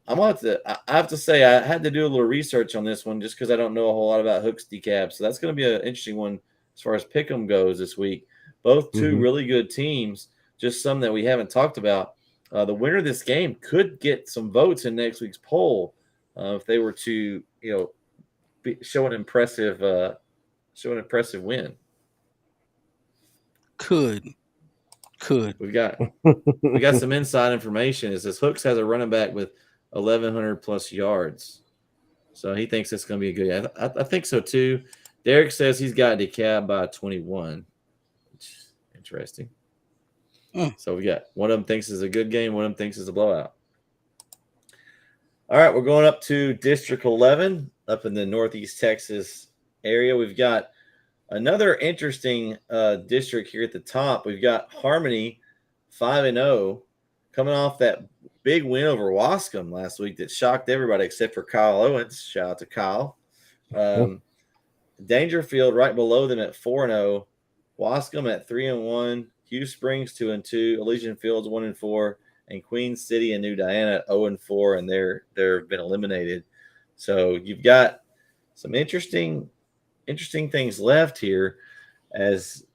Speaker 2: have to say I had to do a little research on this one just because I don't know a whole lot about Hooks DeKalb. So that's going to be an interesting one as far as Pick'em goes this week. Both two really good teams, just some that we haven't talked about. The winner of this game could get some votes in next week's poll if they were to, show an impressive win.
Speaker 1: Could.
Speaker 2: We got some inside information. It says Hooks has a running back with 1,100 plus yards, so he thinks it's going to be a good. I think so too. Derek says he's got DeKalb by 21, which is interesting. So we got one of them thinks it's a good game, one of them thinks it's a blowout. All right, we're going up to District 11 up in the Northeast Texas area. We've got another interesting district here at the top. We've got Harmony 5-0 coming off that big win over Wascom last week that shocked everybody except for Kyle Owens. Shout out to Kyle. Dangerfield right below them at 4-0. Wascom at 3-1. Hugh Springs 2-2. Elysian Fields 1-4. And Queen City and New Diana at 0-4, and they've been eliminated. So you've got some interesting things left here, as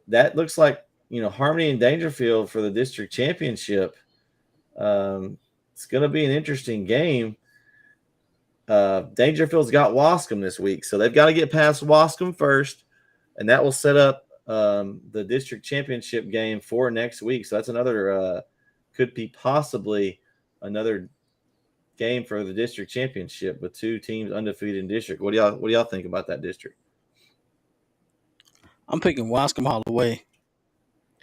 Speaker 2: that looks like Harmony and Dangerfield for the district championship. It's going to be an interesting game. Dangerfield's got Wascom this week, so they've got to get past Wascom first, and that will set up the district championship game for next week. So that's another could be possibly another game for the district championship with 2 teams undefeated in district. What do y'all think about that district?
Speaker 1: I'm picking Wascom all the way.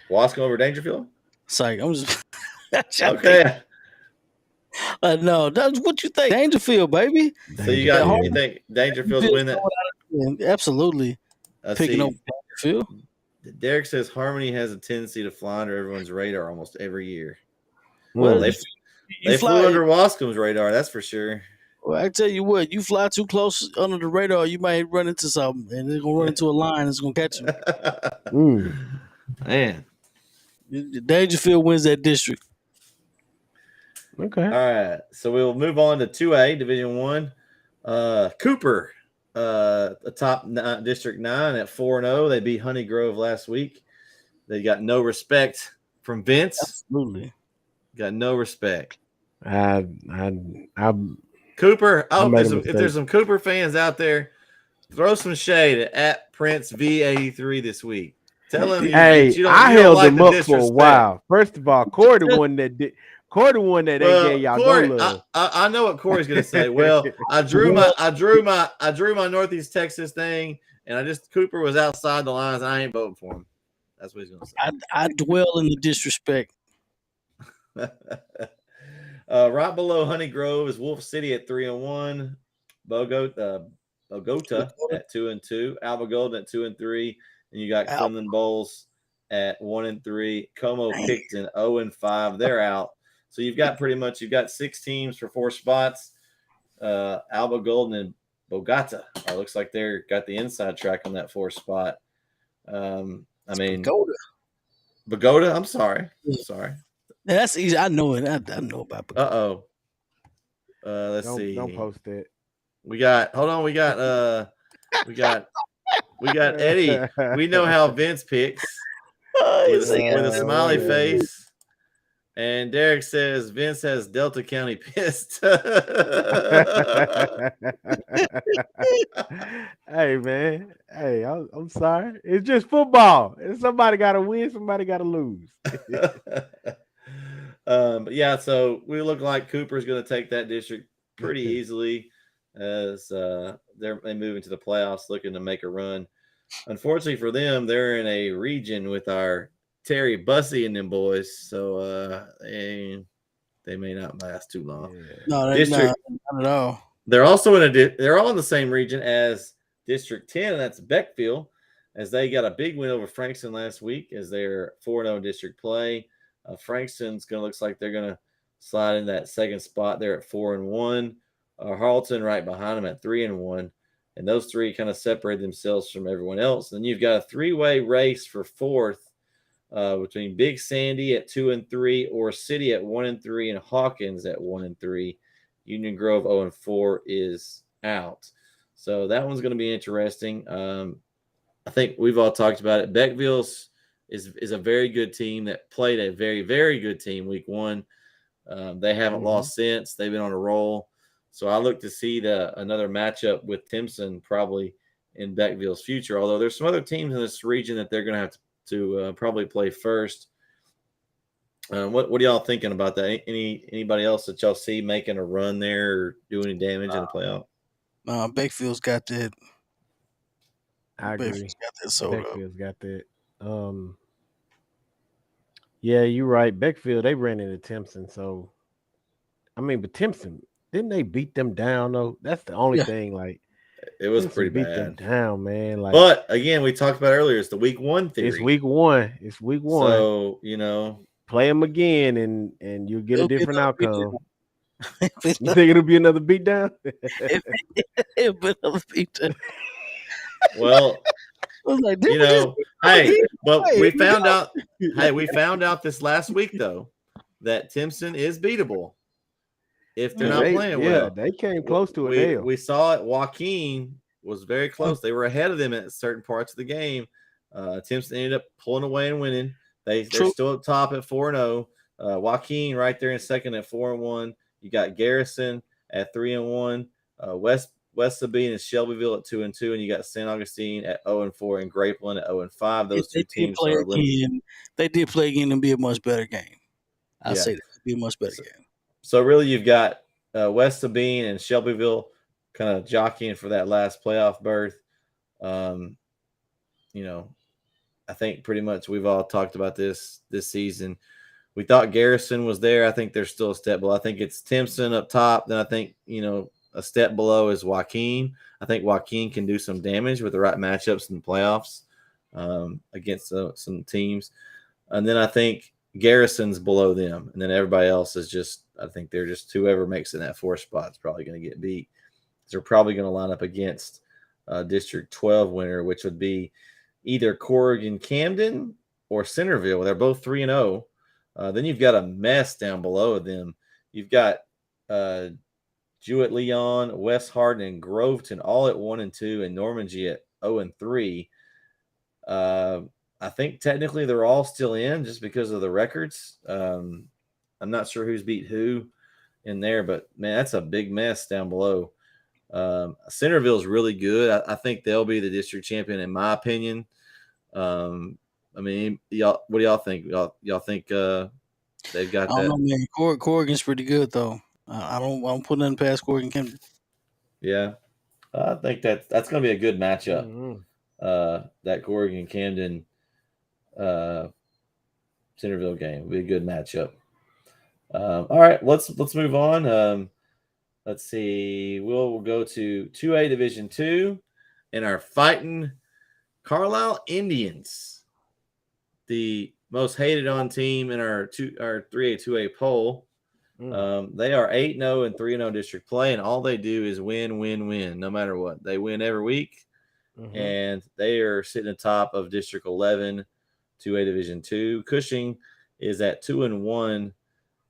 Speaker 2: Wascom over Dangerfield?
Speaker 1: Sorry, I'm just
Speaker 2: okay.
Speaker 1: No, that's what you think. Dangerfield, baby.
Speaker 2: So you think Dangerfield's win that?
Speaker 1: Absolutely. Picking up Dangerfield.
Speaker 2: Derek says Harmony has a tendency to fly under everyone's radar almost every year.
Speaker 1: Well,
Speaker 2: they flew under Wascom's radar, that's for sure.
Speaker 1: Well, I tell you what, you fly too close under the radar, you might run into something, and it's gonna run into a line. It's gonna catch you.
Speaker 2: Man,
Speaker 1: Dangerfield wins that district.
Speaker 3: Okay.
Speaker 2: All right, so we'll move on to 2A Division 1. Cooper, top District 9 at 4-0. They beat Honey Grove last week. They got no respect from Vince.
Speaker 1: Absolutely.
Speaker 2: Got no respect.
Speaker 3: Cooper.
Speaker 2: If there's some Cooper fans out there, throw some shade at Prince V83 this week. Tell him,
Speaker 3: hey, I held him up for a while. First of all, Corey the one that gave y'all
Speaker 2: Corey,
Speaker 3: no love.
Speaker 2: I know what Corey's gonna say. Well, I drew my Northeast Texas thing, and Cooper was outside the lines. I ain't voting for him. That's what he's gonna say.
Speaker 1: I dwell in the disrespect.
Speaker 2: Right below Honey Grove is Wolf City at 3-1, Bogota at 2-2, Alba Golden at 2-3, and you got Cleveland Bowls at 1-3. Como Picton 0-5. They're out. So you've got 6 teams for 4 spots. Alba Golden and Bogota looks like they're got the inside track on that 4th spot. Bogota. I'm sorry.
Speaker 1: That's easy. I know it. I know about Bogota.
Speaker 2: Let's see.
Speaker 3: Don't post that.
Speaker 2: We got Eddie. We know how Vince picks with a smiley face. And Derek says Vince has Delta County pissed.
Speaker 3: Hey man, hey, I'm sorry. It's just football. Somebody got to win, somebody got to lose.
Speaker 2: But yeah, so we look like Cooper's going to take that district pretty easily as they move into the playoffs, looking to make a run. Unfortunately for them, they're in a region with our Terry Bussey and them boys, so they may not last too long.
Speaker 1: No, not at all.
Speaker 2: They're also they're all in the same region as District 10, and that's Beckville, as they got a big win over Frankston last week as they're 4-0 in district play. Frankston's looks like they're going to slide in that second spot there at 4-1. Harleton right behind them at 3-1. And those three kind of separate themselves from everyone else. And you've got a three-way race for fourth between Big Sandy at 2-3, or City at 1-3, and Hawkins at 1-3. Union Grove 0-4 is out. So that one's going to be interesting. I think we've all talked about it. Beckville's is a very good team that played a very, very good team week one. They haven't lost since. They've been on a roll. So I look to see another matchup with Timpson probably in Beckville's future, although there's some other teams in this region that they're going to have to probably play first. What are y'all thinking about that? Anybody else that y'all see making a run there or do any damage in the playoff?
Speaker 1: Beckfield's got that.
Speaker 3: I agree.
Speaker 1: Beckfield's got that sold up.
Speaker 3: Beckfield's got that. Yeah, you're right. Beckfield, they ran into Timpson. So, I mean, but Timpson, didn't they beat them down, though? That's the only thing. Like,
Speaker 2: it was
Speaker 3: Timpson
Speaker 2: pretty
Speaker 3: beat
Speaker 2: bad.
Speaker 3: them down, man. Like,
Speaker 2: but, again, we talked about earlier, it's the week one theory.
Speaker 3: It's week one.
Speaker 2: So,
Speaker 3: play them again and you'll get a different outcome. You think it'll be another beatdown?
Speaker 1: It'll be another beatdown.
Speaker 2: Well,
Speaker 1: I was like,
Speaker 2: we found out. Hey, we found out this last week though that Timpson is beatable if they're not playing well.
Speaker 3: Yeah, they came close to it.
Speaker 2: We saw it. Joaquin was very close. They were ahead of them at certain parts of the game. Timpson ended up pulling away and winning. They're still up top at 4-0. Joaquin right there in second at 4-1. You got Garrison at 3-1. West Sabine and Shelbyville at 2-2, and you got St. Augustine at 0-4 and Grapeland at 0-5. Those two teams are
Speaker 1: again. They did play again and be a much better game. I say that would be a much better game.
Speaker 2: So really, you've got West Sabine and Shelbyville kind of jockeying for that last playoff berth. I think pretty much we've all talked about this season. We thought Garrison was there. I think they're still a step below. I think it's Timpson up top. Then I think, a step below is Joaquin. I think Joaquin can do some damage with the right matchups in the playoffs against some teams. And then I think Garrison's below them. And then everybody else is I think they're just whoever makes it in that 4th spot is probably going to get beat. They're probably going to line up against District 12 winner, which would be either Corrigan Camden or Centerville. They're both 3-0. Then you've got a mess down below them. You've got Jewett Leon, West Hardin, and Groveton all at 1-2, and Normandy at 0-3. I think technically they're all still in just because of the records. I'm not sure who's beat who in there, but man, that's a big mess down below. Centerville's really good. I think they'll be the district champion in my opinion. Y'all, what do y'all think? Y'all think they've got that?
Speaker 1: I don't know, man. Corrigan's pretty good though. I don't put nothing past Corrigan Camden.
Speaker 2: Yeah, I think that's going to be a good matchup. Mm-hmm. That Corrigan Camden Centerville game will be a good matchup. All right, let's move on. Let's see. We'll go to 2A Division 2 and our fighting Carlisle Indians, the most hated on team in our 3A 2A poll. They are 8-0 and 3-0 district play, and all they do is win, no matter what. They win every week, and they are sitting atop of District 11, 2A Division 2. Cushing is at 2-1, and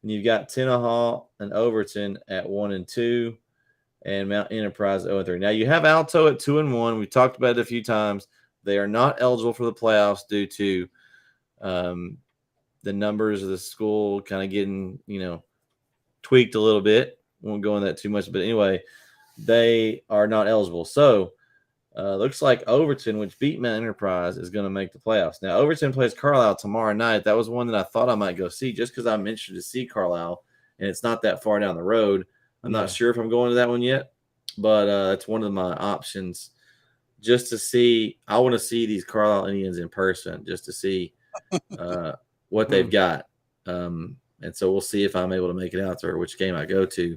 Speaker 2: you've got Tenaha and Overton at 1-2, and Mount Enterprise 0-3. Now you have Alto at 2-1. We talked about it a few times. They are not eligible for the playoffs due to the numbers of the school kind of getting, tweaked a little bit. Won't go into that too much, but anyway, they are not eligible. So looks like Overton, which beat Mount Enterprise, is going to make the playoffs. Now, Overton plays Carlisle tomorrow night. That was one that I thought I might go see just because I'm interested to see Carlisle, and it's not that far down the road. I'm not sure if I'm going to that one yet, but it's one of my options just to see. I want to see these Carlisle Indians in person just to see what they've got. And so we'll see if I'm able to make it out or which game I go to.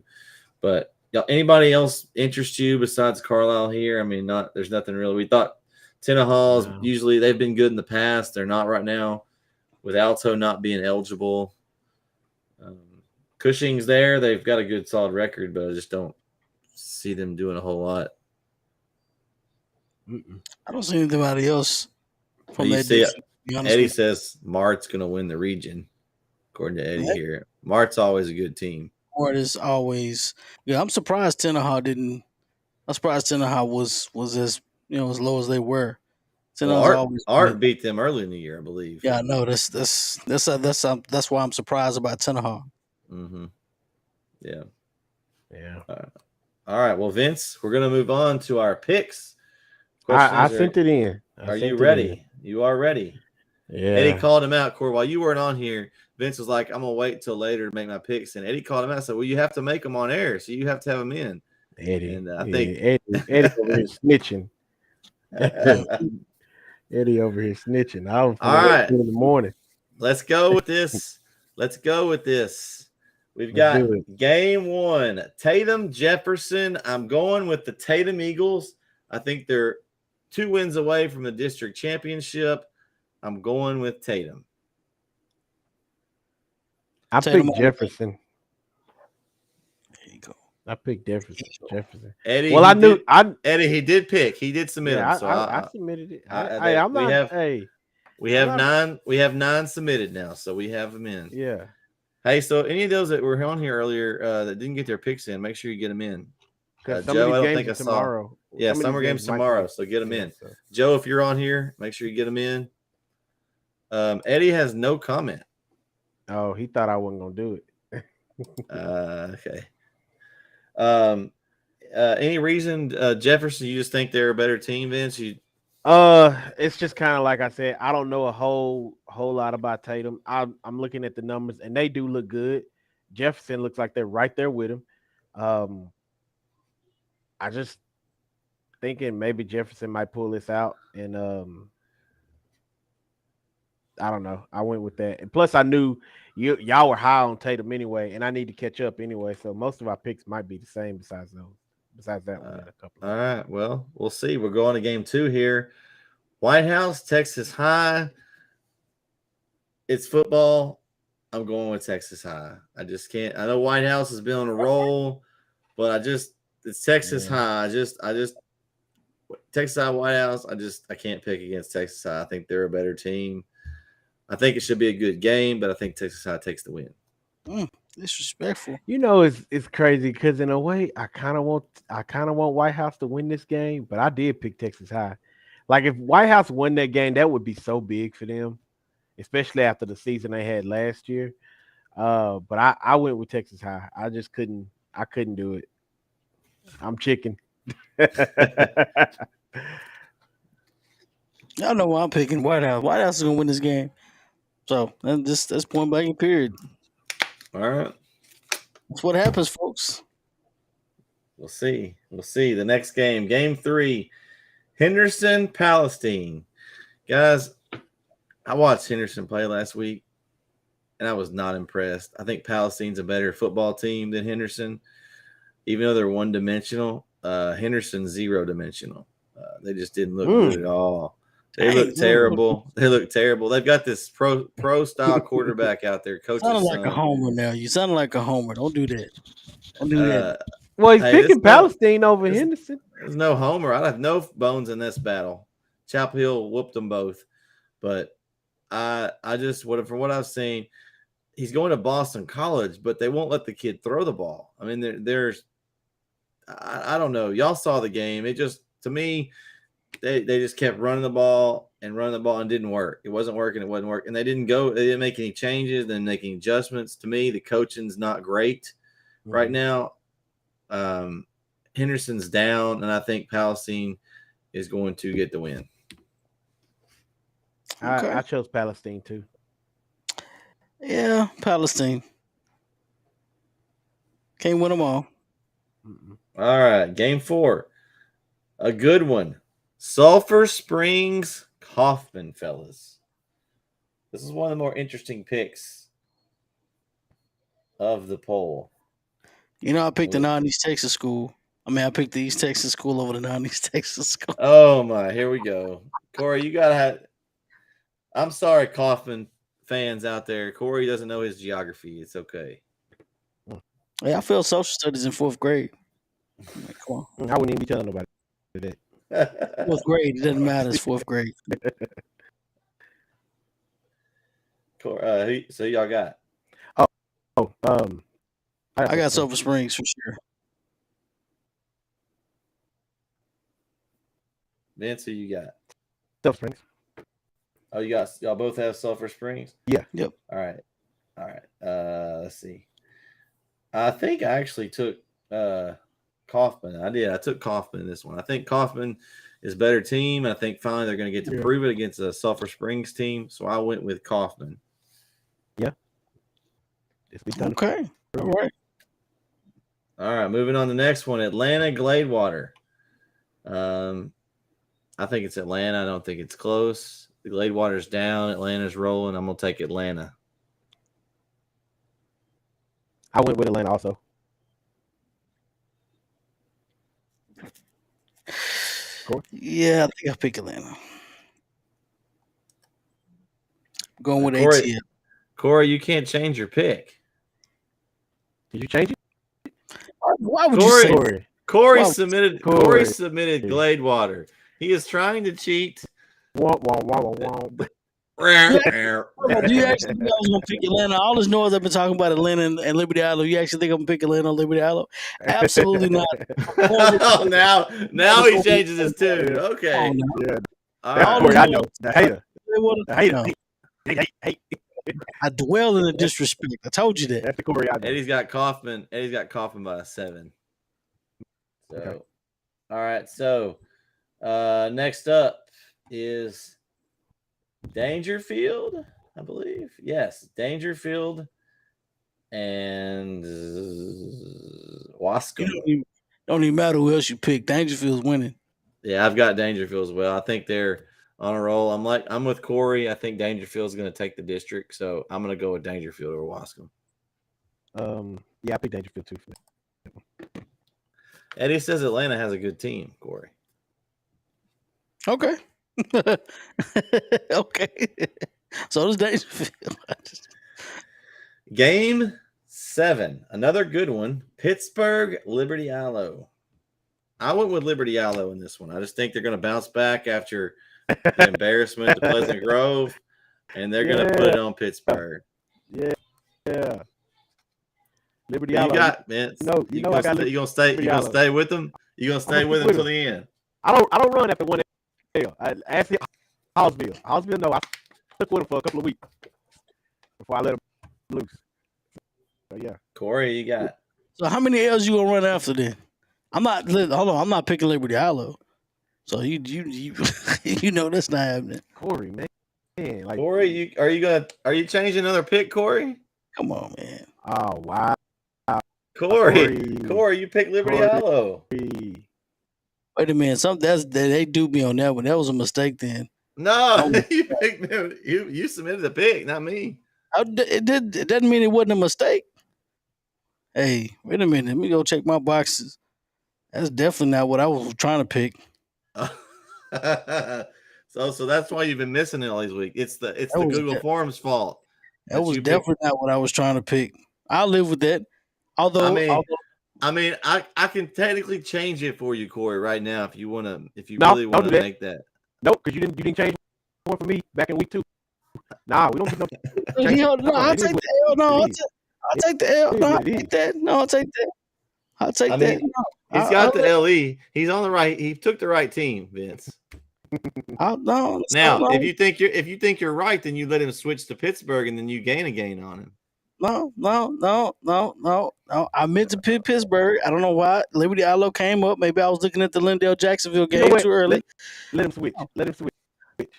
Speaker 2: But anybody else interest you besides Carlisle here? I mean, there's nothing really. We thought Tenahaw's usually they've been good in the past. They're not right now with Alto not being eligible. Cushing's there. They've got a good solid record, but I just don't see them doing a whole lot.
Speaker 1: I don't see anybody else from that
Speaker 2: See,
Speaker 1: district.
Speaker 2: Eddie says Mart's going to win the region, according to Eddie here. Mart's always a good team.
Speaker 1: Mart is always – I'm surprised Tenaha didn't – I'm surprised Tenaha was as as low as they were.
Speaker 2: Art beat them early in the year, I believe.
Speaker 1: Yeah, I know. That's why I'm surprised about Tenaha.
Speaker 2: Mm-hmm. Yeah.
Speaker 3: Yeah.
Speaker 2: All right. Well, Vince, we're going to move on to our picks.
Speaker 3: I sent it in.
Speaker 2: Are you ready? You are ready.
Speaker 3: Yeah.
Speaker 2: Eddie called him out, Corey. While you weren't on here, Vince was like, I'm going to wait till later to make my picks. And Eddie called him out and said, well, you have to make them on air, so you have to have them in.
Speaker 3: Eddie.
Speaker 2: And I think
Speaker 3: Eddie over here snitching. Eddie over here snitching. I was
Speaker 2: all right
Speaker 3: in the morning.
Speaker 2: Let's go with this. We've got game 1, Tatum Jefferson. I'm going with the Tatum Eagles. I think they're 2 wins away from the district championship. I'm going with Tatum.
Speaker 3: I picked Jefferson.
Speaker 1: There you go.
Speaker 3: I picked Jefferson.
Speaker 2: Eddie,
Speaker 3: well,
Speaker 2: Eddie, he did pick. He did submit them. So
Speaker 3: I submitted it.
Speaker 2: We have 9 submitted now, so we have them in.
Speaker 3: Yeah.
Speaker 2: Hey, so any of those that were on here earlier that didn't get their picks in, make sure you get them in.
Speaker 3: Joe,
Speaker 2: I don't think I saw. Yeah, summer games tomorrow, so get them in.
Speaker 3: So.
Speaker 2: Joe, if you're on here, make sure you get them in. Eddie has no comment.
Speaker 3: Oh, he thought I wasn't gonna do it.
Speaker 2: Okay. Any reason, Jefferson? You just think they're a better team, Vince?
Speaker 3: It's just kind of like I said. I don't know a whole lot about Tatum. I'm looking at the numbers, and they do look good. Jefferson looks like they're right there with him. I just thinking maybe Jefferson might pull this out, and I don't know. I went with that, and plus I knew y'all were high on Tatum anyway, and I need to catch up anyway. So most of our picks might be the same. Besides that one, a couple.
Speaker 2: All right. Well, we'll see. We're going to game 2 here. White House, Texas High. It's football. I'm going with Texas High. I just can't. I know White House has been on a roll, but it's Texas High. I just Texas High, White House. I can't pick against Texas High. I think they're a better team. I think it should be a good game, but I think Texas High takes the win.
Speaker 1: Disrespectful.
Speaker 3: It's crazy because in a way I kind of want White House to win this game, but I did pick Texas High. Like if White House won that game, that would be so big for them, especially after the season they had last year. But I went with Texas High. I just couldn't do it. I'm chicken.
Speaker 1: I know why I'm picking White House. White House is gonna win this game. So that's point blank period.
Speaker 2: All right.
Speaker 1: That's what happens, folks.
Speaker 2: We'll see. The next game, game 3, Henderson, Palestine. Guys, I watched Henderson play last week, and I was not impressed. I think Palestine's a better football team than Henderson, even though they're one-dimensional. Henderson's zero-dimensional. They just didn't look good at all. They look terrible. They've got this pro style quarterback out there coaching.
Speaker 1: You sound like a homer now. You sound like a homer. Don't do that.
Speaker 3: Well, he's picking Palestine over Henderson.
Speaker 2: There's no homer. I have no bones in this battle. Chapel Hill whooped them both, but I just from what I've seen, he's going to Boston College, but they won't let the kid throw the ball. I mean, I don't know. Y'all saw the game. It just, to me, they just kept running the ball and it didn't work. It wasn't working. It wasn't working. And they didn't make any changes, then making adjustments. To me, the coaching's not great right now. Henderson's down, and I think Palestine is going to get the win.
Speaker 3: Okay. I chose Palestine too.
Speaker 1: Yeah, Palestine. Can't win them all.
Speaker 2: All right, game 4. A good one. Sulphur Springs Kaufman, fellas. This is one of the more interesting picks of the poll.
Speaker 1: You know, I picked the non-East Texas school. I picked the East Texas school over the non-East Texas school.
Speaker 2: Oh, my. Here we go. Corey, you got to have – I'm sorry, Kaufman fans out there. Corey doesn't know his geography. It's okay.
Speaker 1: Yeah, I failed social studies in 4th grade. Come on.
Speaker 3: I wouldn't even be telling nobody that.
Speaker 1: 4th grade. It doesn't matter. It's 4th grade.
Speaker 2: So y'all got?
Speaker 1: I got Sulphur Springs for sure.
Speaker 2: Vince, who you got?
Speaker 3: Sulphur Springs.
Speaker 2: Oh, y'all both have Sulphur Springs?
Speaker 3: Yeah.
Speaker 1: Yep.
Speaker 2: All right. Let's see. I think I actually took Kaufman. I did. I took Kaufman in this one. I think Kaufman is a better team. I think finally they're going to get to prove it against a Sulphur Springs team. So I went with Kaufman.
Speaker 3: Yeah.
Speaker 1: Okay. All right.
Speaker 2: All right. Moving on to the next one. Atlanta Gladewater. I think it's Atlanta. I don't think it's close. The Gladewater's down. Atlanta's rolling. I'm going to take Atlanta.
Speaker 3: I went with Atlanta also.
Speaker 1: Cool. Yeah, I think I pick Atlanta. I'm going with ATL.
Speaker 2: Corey, you can't change your pick.
Speaker 3: Did you change it?
Speaker 1: Why would you say that?
Speaker 2: Corey submitted Gladewater. He is trying to cheat.
Speaker 1: Do you actually think I was going to pick Atlanta? All this noise I've been talking about Atlanta and Liberty Island. You actually think I'm going to pick Atlanta and Liberty Island? Absolutely not.
Speaker 2: now he changes his tune. Okay.
Speaker 3: I know. The hater. Hey.
Speaker 2: I
Speaker 1: dwell in the disrespect. I told you that.
Speaker 3: That's the Corey I know.
Speaker 2: Eddie's got Kaufman. Eddie's got Kaufman by 7. So, okay. All right. So, next up is Dangerfield, I believe. Yes, Dangerfield and Wasco.
Speaker 1: Don't even matter who else you pick. Dangerfield's winning.
Speaker 2: Yeah, I've got Dangerfield as well. I think they're on a roll. I'm with Corey. I think Dangerfield's going to take the district, so I'm going to go with Dangerfield or Wasco.
Speaker 3: Yeah, I picked Dangerfield too.
Speaker 2: Eddie says Atlanta has a good team, Corey.
Speaker 1: Okay. Okay. So does Dangerfield.
Speaker 2: Game 7. Another good one. Pittsburgh, Liberty Allo. I went with Liberty Allo in this one. I just think they're going to bounce back after the embarrassment to Pleasant Grove, and they're going to put it on Pittsburgh.
Speaker 3: Yeah. Liberty
Speaker 2: Allo.
Speaker 3: You
Speaker 2: got, Vince? You going to stay with them? You going to stay with them till the end?
Speaker 3: I don't run after one. I asked Hallsville. Hallsville, no, I stuck with him for a couple of weeks before I let him loose. So, yeah.
Speaker 2: Corey, you got.
Speaker 1: So how many L's you gonna run after then? I'm not picking Liberty Allo. So you you know that's not happening.
Speaker 3: Corey, man. Like,
Speaker 2: Corey, are you changing another pick, Corey?
Speaker 1: Come on, man.
Speaker 3: Oh wow.
Speaker 2: Corey, you picked Liberty Allo.
Speaker 1: Wait a minute, they do me on that one. That was a mistake then.
Speaker 2: No, you picked them. You submitted the pick, not me.
Speaker 1: It doesn't mean it wasn't a mistake. Hey, wait a minute. Let me go check my boxes. That's definitely not what I was trying to pick.
Speaker 2: So that's why you've been missing it all these weeks. It's the Google Forms fault.
Speaker 1: That was definitely not what I was trying to pick. I'll live with that.
Speaker 2: I mean, I can technically change it for you, Corey, right now if you really want to make that.
Speaker 3: Nope, because you didn't change one for me back in week 2. Nah, we don't get
Speaker 1: no. I'll take the L. No, I'll take the L. No, I'll take that. No, I'll take that. I'll take that.
Speaker 2: He's got the LE. He's on the right. He took the right team, Vince.
Speaker 1: No.
Speaker 2: If you think you're right, then you let him switch to Pittsburgh, and then you gain on him.
Speaker 1: No. I meant to pick Pittsburgh. I don't know why. Liberty Aloe came up. Maybe I was looking at the Lindale Jacksonville game too early.
Speaker 3: Let him switch. Let him switch.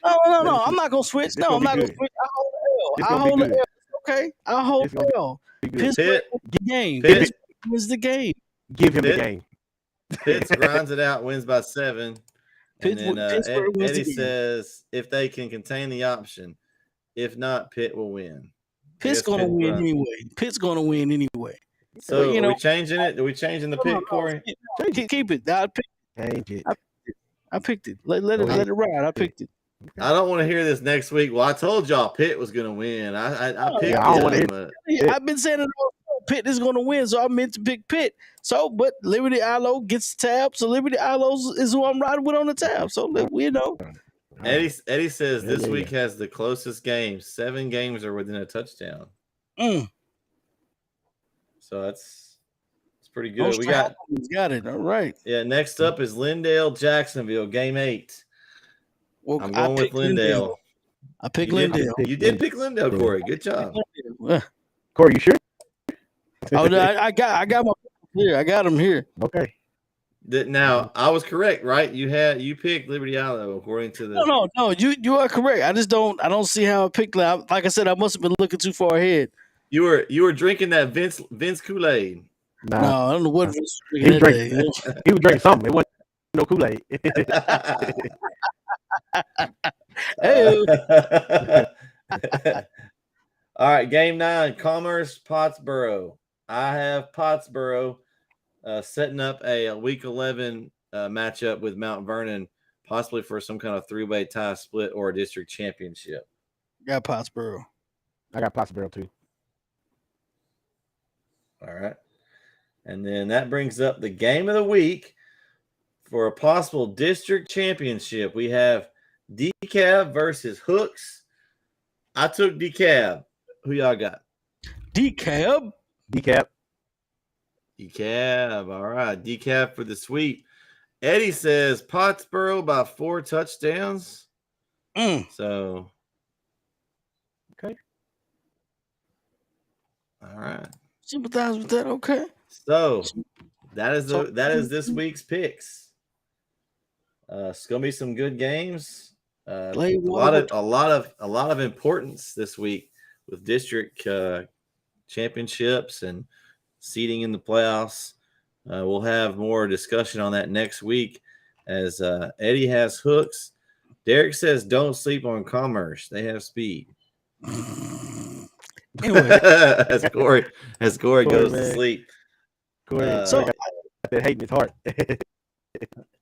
Speaker 1: No. I'm not gonna switch. No, I'm not gonna switch. I hold the L. I hold the L. Okay. I hold the L. Pittsburgh the game. Pittsburgh wins the game.
Speaker 3: Give him the game.
Speaker 2: Pitts grinds it out, wins by 7. And then Eddie says if they can contain the option, if not, Pitt will win.
Speaker 1: Pitt's gonna win anyway.
Speaker 2: So are we changing it? Are we changing the pick, Corey?
Speaker 1: Keep it. I picked it. Let it ride. I picked it.
Speaker 2: I don't want to hear this next week. Well, I told y'all Pitt was going to win. I picked it.
Speaker 1: I've been saying it all. Pitt is going to win, so I meant to pick Pitt. So, but Liberty Aloe gets the tab, so Liberty Aloe is who I'm riding with on the tab. So, we know.
Speaker 2: Eddie says this week has the closest games. 7 games are within a touchdown. So it's pretty good. We got
Speaker 1: it. All right.
Speaker 2: Yeah. Next up is Lindale Jacksonville, game 8.
Speaker 1: Well,
Speaker 2: I'm going with Lindale.
Speaker 1: I picked Lindale.
Speaker 2: You did pick Lindale, Corey. Good job.
Speaker 3: Corey, you sure?
Speaker 1: I got my here. I got him here.
Speaker 3: Okay.
Speaker 2: Now I was correct, right? You picked Liberty Aloe according to the.
Speaker 1: No. You are correct. I don't see how I picked. Like I said, I must have been looking too far ahead.
Speaker 2: You were drinking that Vince Kool-Aid.
Speaker 1: Nah. No, I don't know what Vince was
Speaker 3: drinking. He was drinking something. It wasn't no Kool-Aid.
Speaker 2: All right, game 9, Commerce Pottsboro. I have Pottsboro setting up a Week 11 matchup with Mount Vernon, possibly for some kind of 3-way tie split or a district championship.
Speaker 1: Got Pottsboro.
Speaker 3: I got Pottsboro too.
Speaker 2: All right. And then that brings up the game of the week for a possible district championship. We have DeKalb versus Hooks. I took DeKalb. Who y'all got?
Speaker 1: DeKalb.
Speaker 3: DeKalb.
Speaker 2: All right. DeKalb for the sweep. Eddie says Pottsboro by 4 touchdowns. So.
Speaker 3: Okay.
Speaker 2: All right.
Speaker 1: Sympathize with that. Okay.
Speaker 2: So that is this week's picks. It's gonna be some good games. A lot of importance this week with district championships and seeding in the playoffs. We'll have more discussion on that next week as Eddie has Hooks. Derek says don't sleep on Commerce. They have speed.
Speaker 1: Anyway,
Speaker 2: as Corey goes to sleep.
Speaker 3: Corey, so that hate in his heart.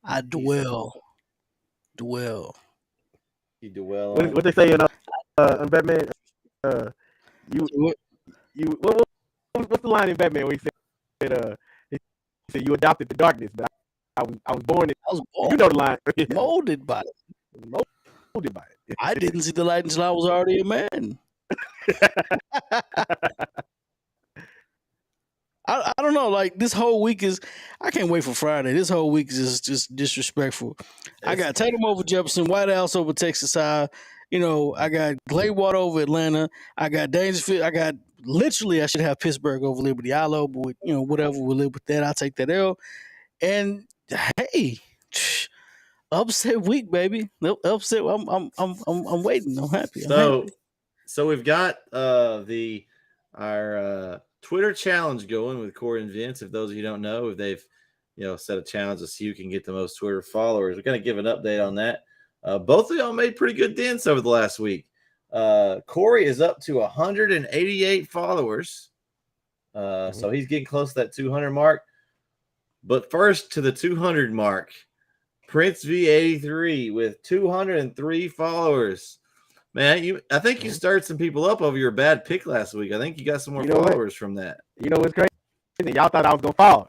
Speaker 1: I dwell.
Speaker 2: You dwell.
Speaker 3: What they say in Batman? What's the line in Batman where he said you adopted the darkness, but I was born. You know the line.
Speaker 1: Molded by it. I didn't see the light until I was already a man. I don't know. Like this whole week I can't wait for Friday. This whole week is just disrespectful. I got Tatum over Jefferson, White House over Texas High. I got Gladewater over Atlanta. I got Dangerfield. I got literally I should have Pittsburgh over Liberty Aloe, but whatever, we'll live with that. I'll take that L. And hey, upset week, baby. Upset. I'm waiting. I'm happy.
Speaker 2: So we've got our Twitter challenge going with Corey and Vince. If those of you don't know, if they've set a challenge to see who can get the most Twitter followers, we're going to give an update on that. Both of y'all made pretty good dents over the last week. Corey is up to 188 followers, so he's getting close to that 200 mark. But first to the 200 mark, Prince V83 with 203 followers. Man, I think you stirred some people up over your bad pick last week. I think you got some more followers from that.
Speaker 3: You know what's crazy? Y'all thought I was gonna fall.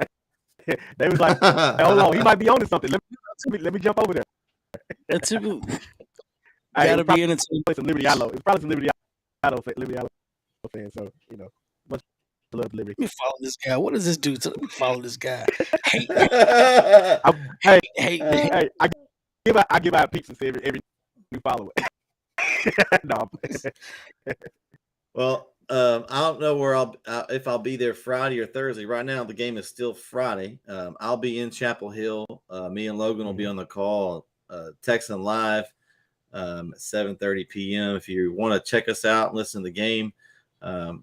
Speaker 3: They was like, hey, "Hold on, he might be onto something. Let me jump over there."
Speaker 1: That's it. Gotta be in it.
Speaker 3: Some Liberty Aloe. It's probably some Liberty Aloe fans. So much love delivery.
Speaker 1: Let me follow this guy. What does this do? Let me follow this guy. Hate,
Speaker 3: Hey, I give out pizzas every new follower. No.
Speaker 2: Well, I don't know where if I'll be there Friday or Thursday. Right now, the game is still Friday. I'll be in Chapel Hill. Me and Logan will be on the call, TETsn Live, at 7:30 p.m. If you want to check us out and listen to the game,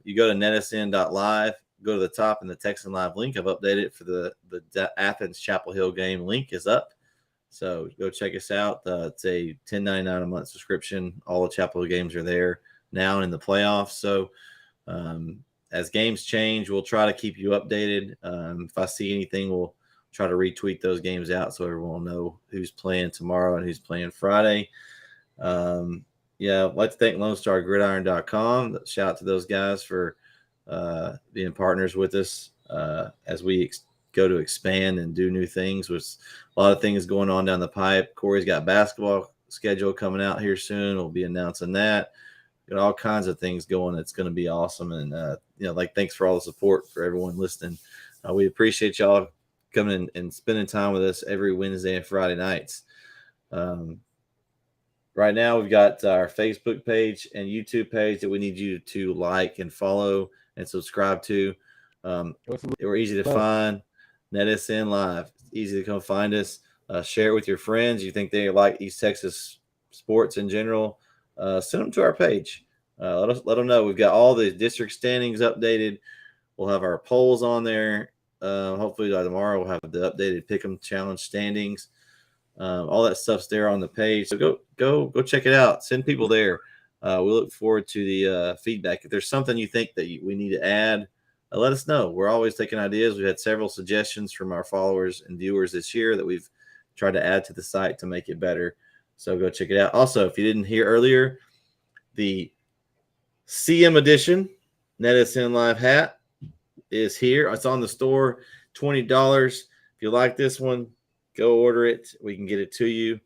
Speaker 2: you go to NETsn.live. Go to the top in the TETsn Live link. I've updated it for the Athens Chapel Hill game. Link is up. So go check us out. It's a $10.99 a month subscription. All the Chapel Hill games are there now in the playoffs. So as games change, we'll try to keep you updated. If I see anything, we'll try to retweet those games out so everyone will know who's playing tomorrow and who's playing Friday. I'd like to thank LoneStarGridiron.com. Shout out to those guys for being partners with us as we go to expand and do new things. With a lot of things going on down the pipe. Corey's got basketball schedule coming out here soon. We'll be announcing that. Got all kinds of things going. It's going to be awesome. And, thanks for all the support for everyone listening. We appreciate y'all coming and spending time with us every Wednesday and Friday nights. Right now, we've got our Facebook page and YouTube page that we need you to like and follow and subscribe to. We're easy to find. NETsn Live. It's easy to come find us. Share it with your friends. You think they like East Texas sports in general, send them to our page. Let them know. We've got all the district standings updated. We'll have our polls on there. Hopefully by tomorrow we'll have the updated Pick'em Challenge standings. All that stuff's there on the page. So go check it out. Send people there. We look forward to the feedback. If there's something you think that we need to add, let us know. We're always taking ideas. We've had several suggestions from our followers and viewers this year that we've tried to add to the site to make it better. So go check it out. Also, if you didn't hear earlier, the CM edition NETsn Live hat is here. It's on the store, $20. If you like this one, go order it. We can get it to you.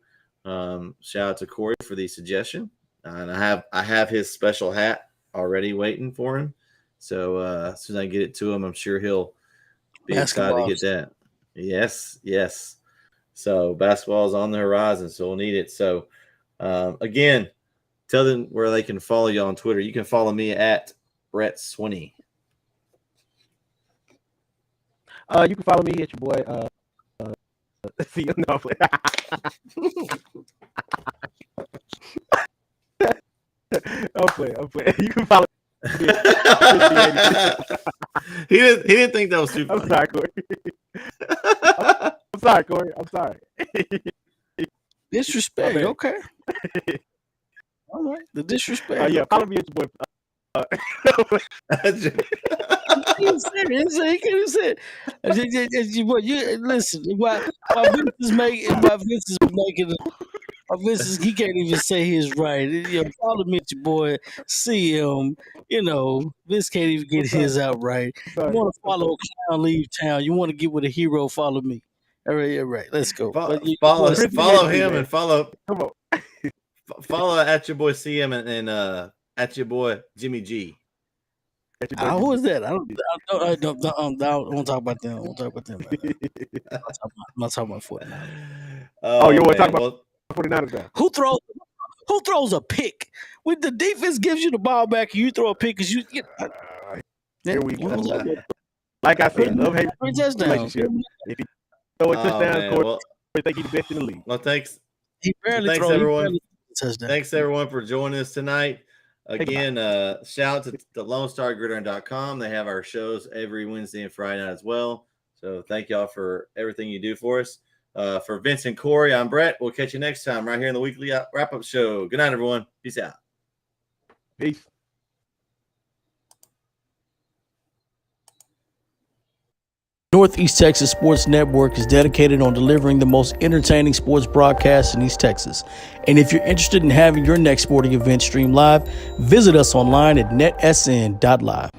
Speaker 2: Shout out to Corey for the suggestion. And I have his special hat already waiting for him. So as soon as I get it to him, I'm sure he'll be excited to get that. Yes. So basketball is on the horizon, so we'll need it. So again, tell them where they can follow you on Twitter. You can follow me at Brett Swinney.
Speaker 3: You can follow me at your boy. See, no, I'm playing. You can follow.
Speaker 2: He didn't think that was super.
Speaker 3: I'm sorry, Corey. I'm sorry.
Speaker 1: Disrespect. Okay. All right. The disrespect.
Speaker 3: Yeah, follow me at your boy.
Speaker 1: Listen, while Vince is making he can't even say his right. Follow me at your boy CM. Vince can't even get his out right. You want to follow a clown, leave town. You want to get with a hero, follow me. All right. Let's go.
Speaker 2: Follow him and follow.
Speaker 3: Come on.
Speaker 2: Follow at your boy CM and at your boy Jimmy G.
Speaker 1: Who is that? I don't want to talk about them. I'm not talking about 49.
Speaker 3: You want to talk about 49ers now?
Speaker 1: Who throws a pick? When the defense gives you the ball back and you throw a pick because you get
Speaker 3: here we go. Like I said, love-hate relationship. If you throw a touchdown, I think he's the best in the league.
Speaker 2: Well, thanks.
Speaker 1: Thanks
Speaker 2: everyone. Thanks everyone for joining us tonight. Again, shout out to LoneStarGridiron.com. They have our shows every Wednesday and Friday night as well. So thank y'all for everything you do for us. For Vince and Corey, I'm Brett. We'll catch you next time right here in the weekly wrap-up show. Good night, everyone. Peace out.
Speaker 3: Peace.
Speaker 1: Northeast Texas Sports Network is dedicated on delivering the most entertaining sports broadcasts in East Texas. And if you're interested in having your next sporting event streamed live, visit us online at NETsn.live.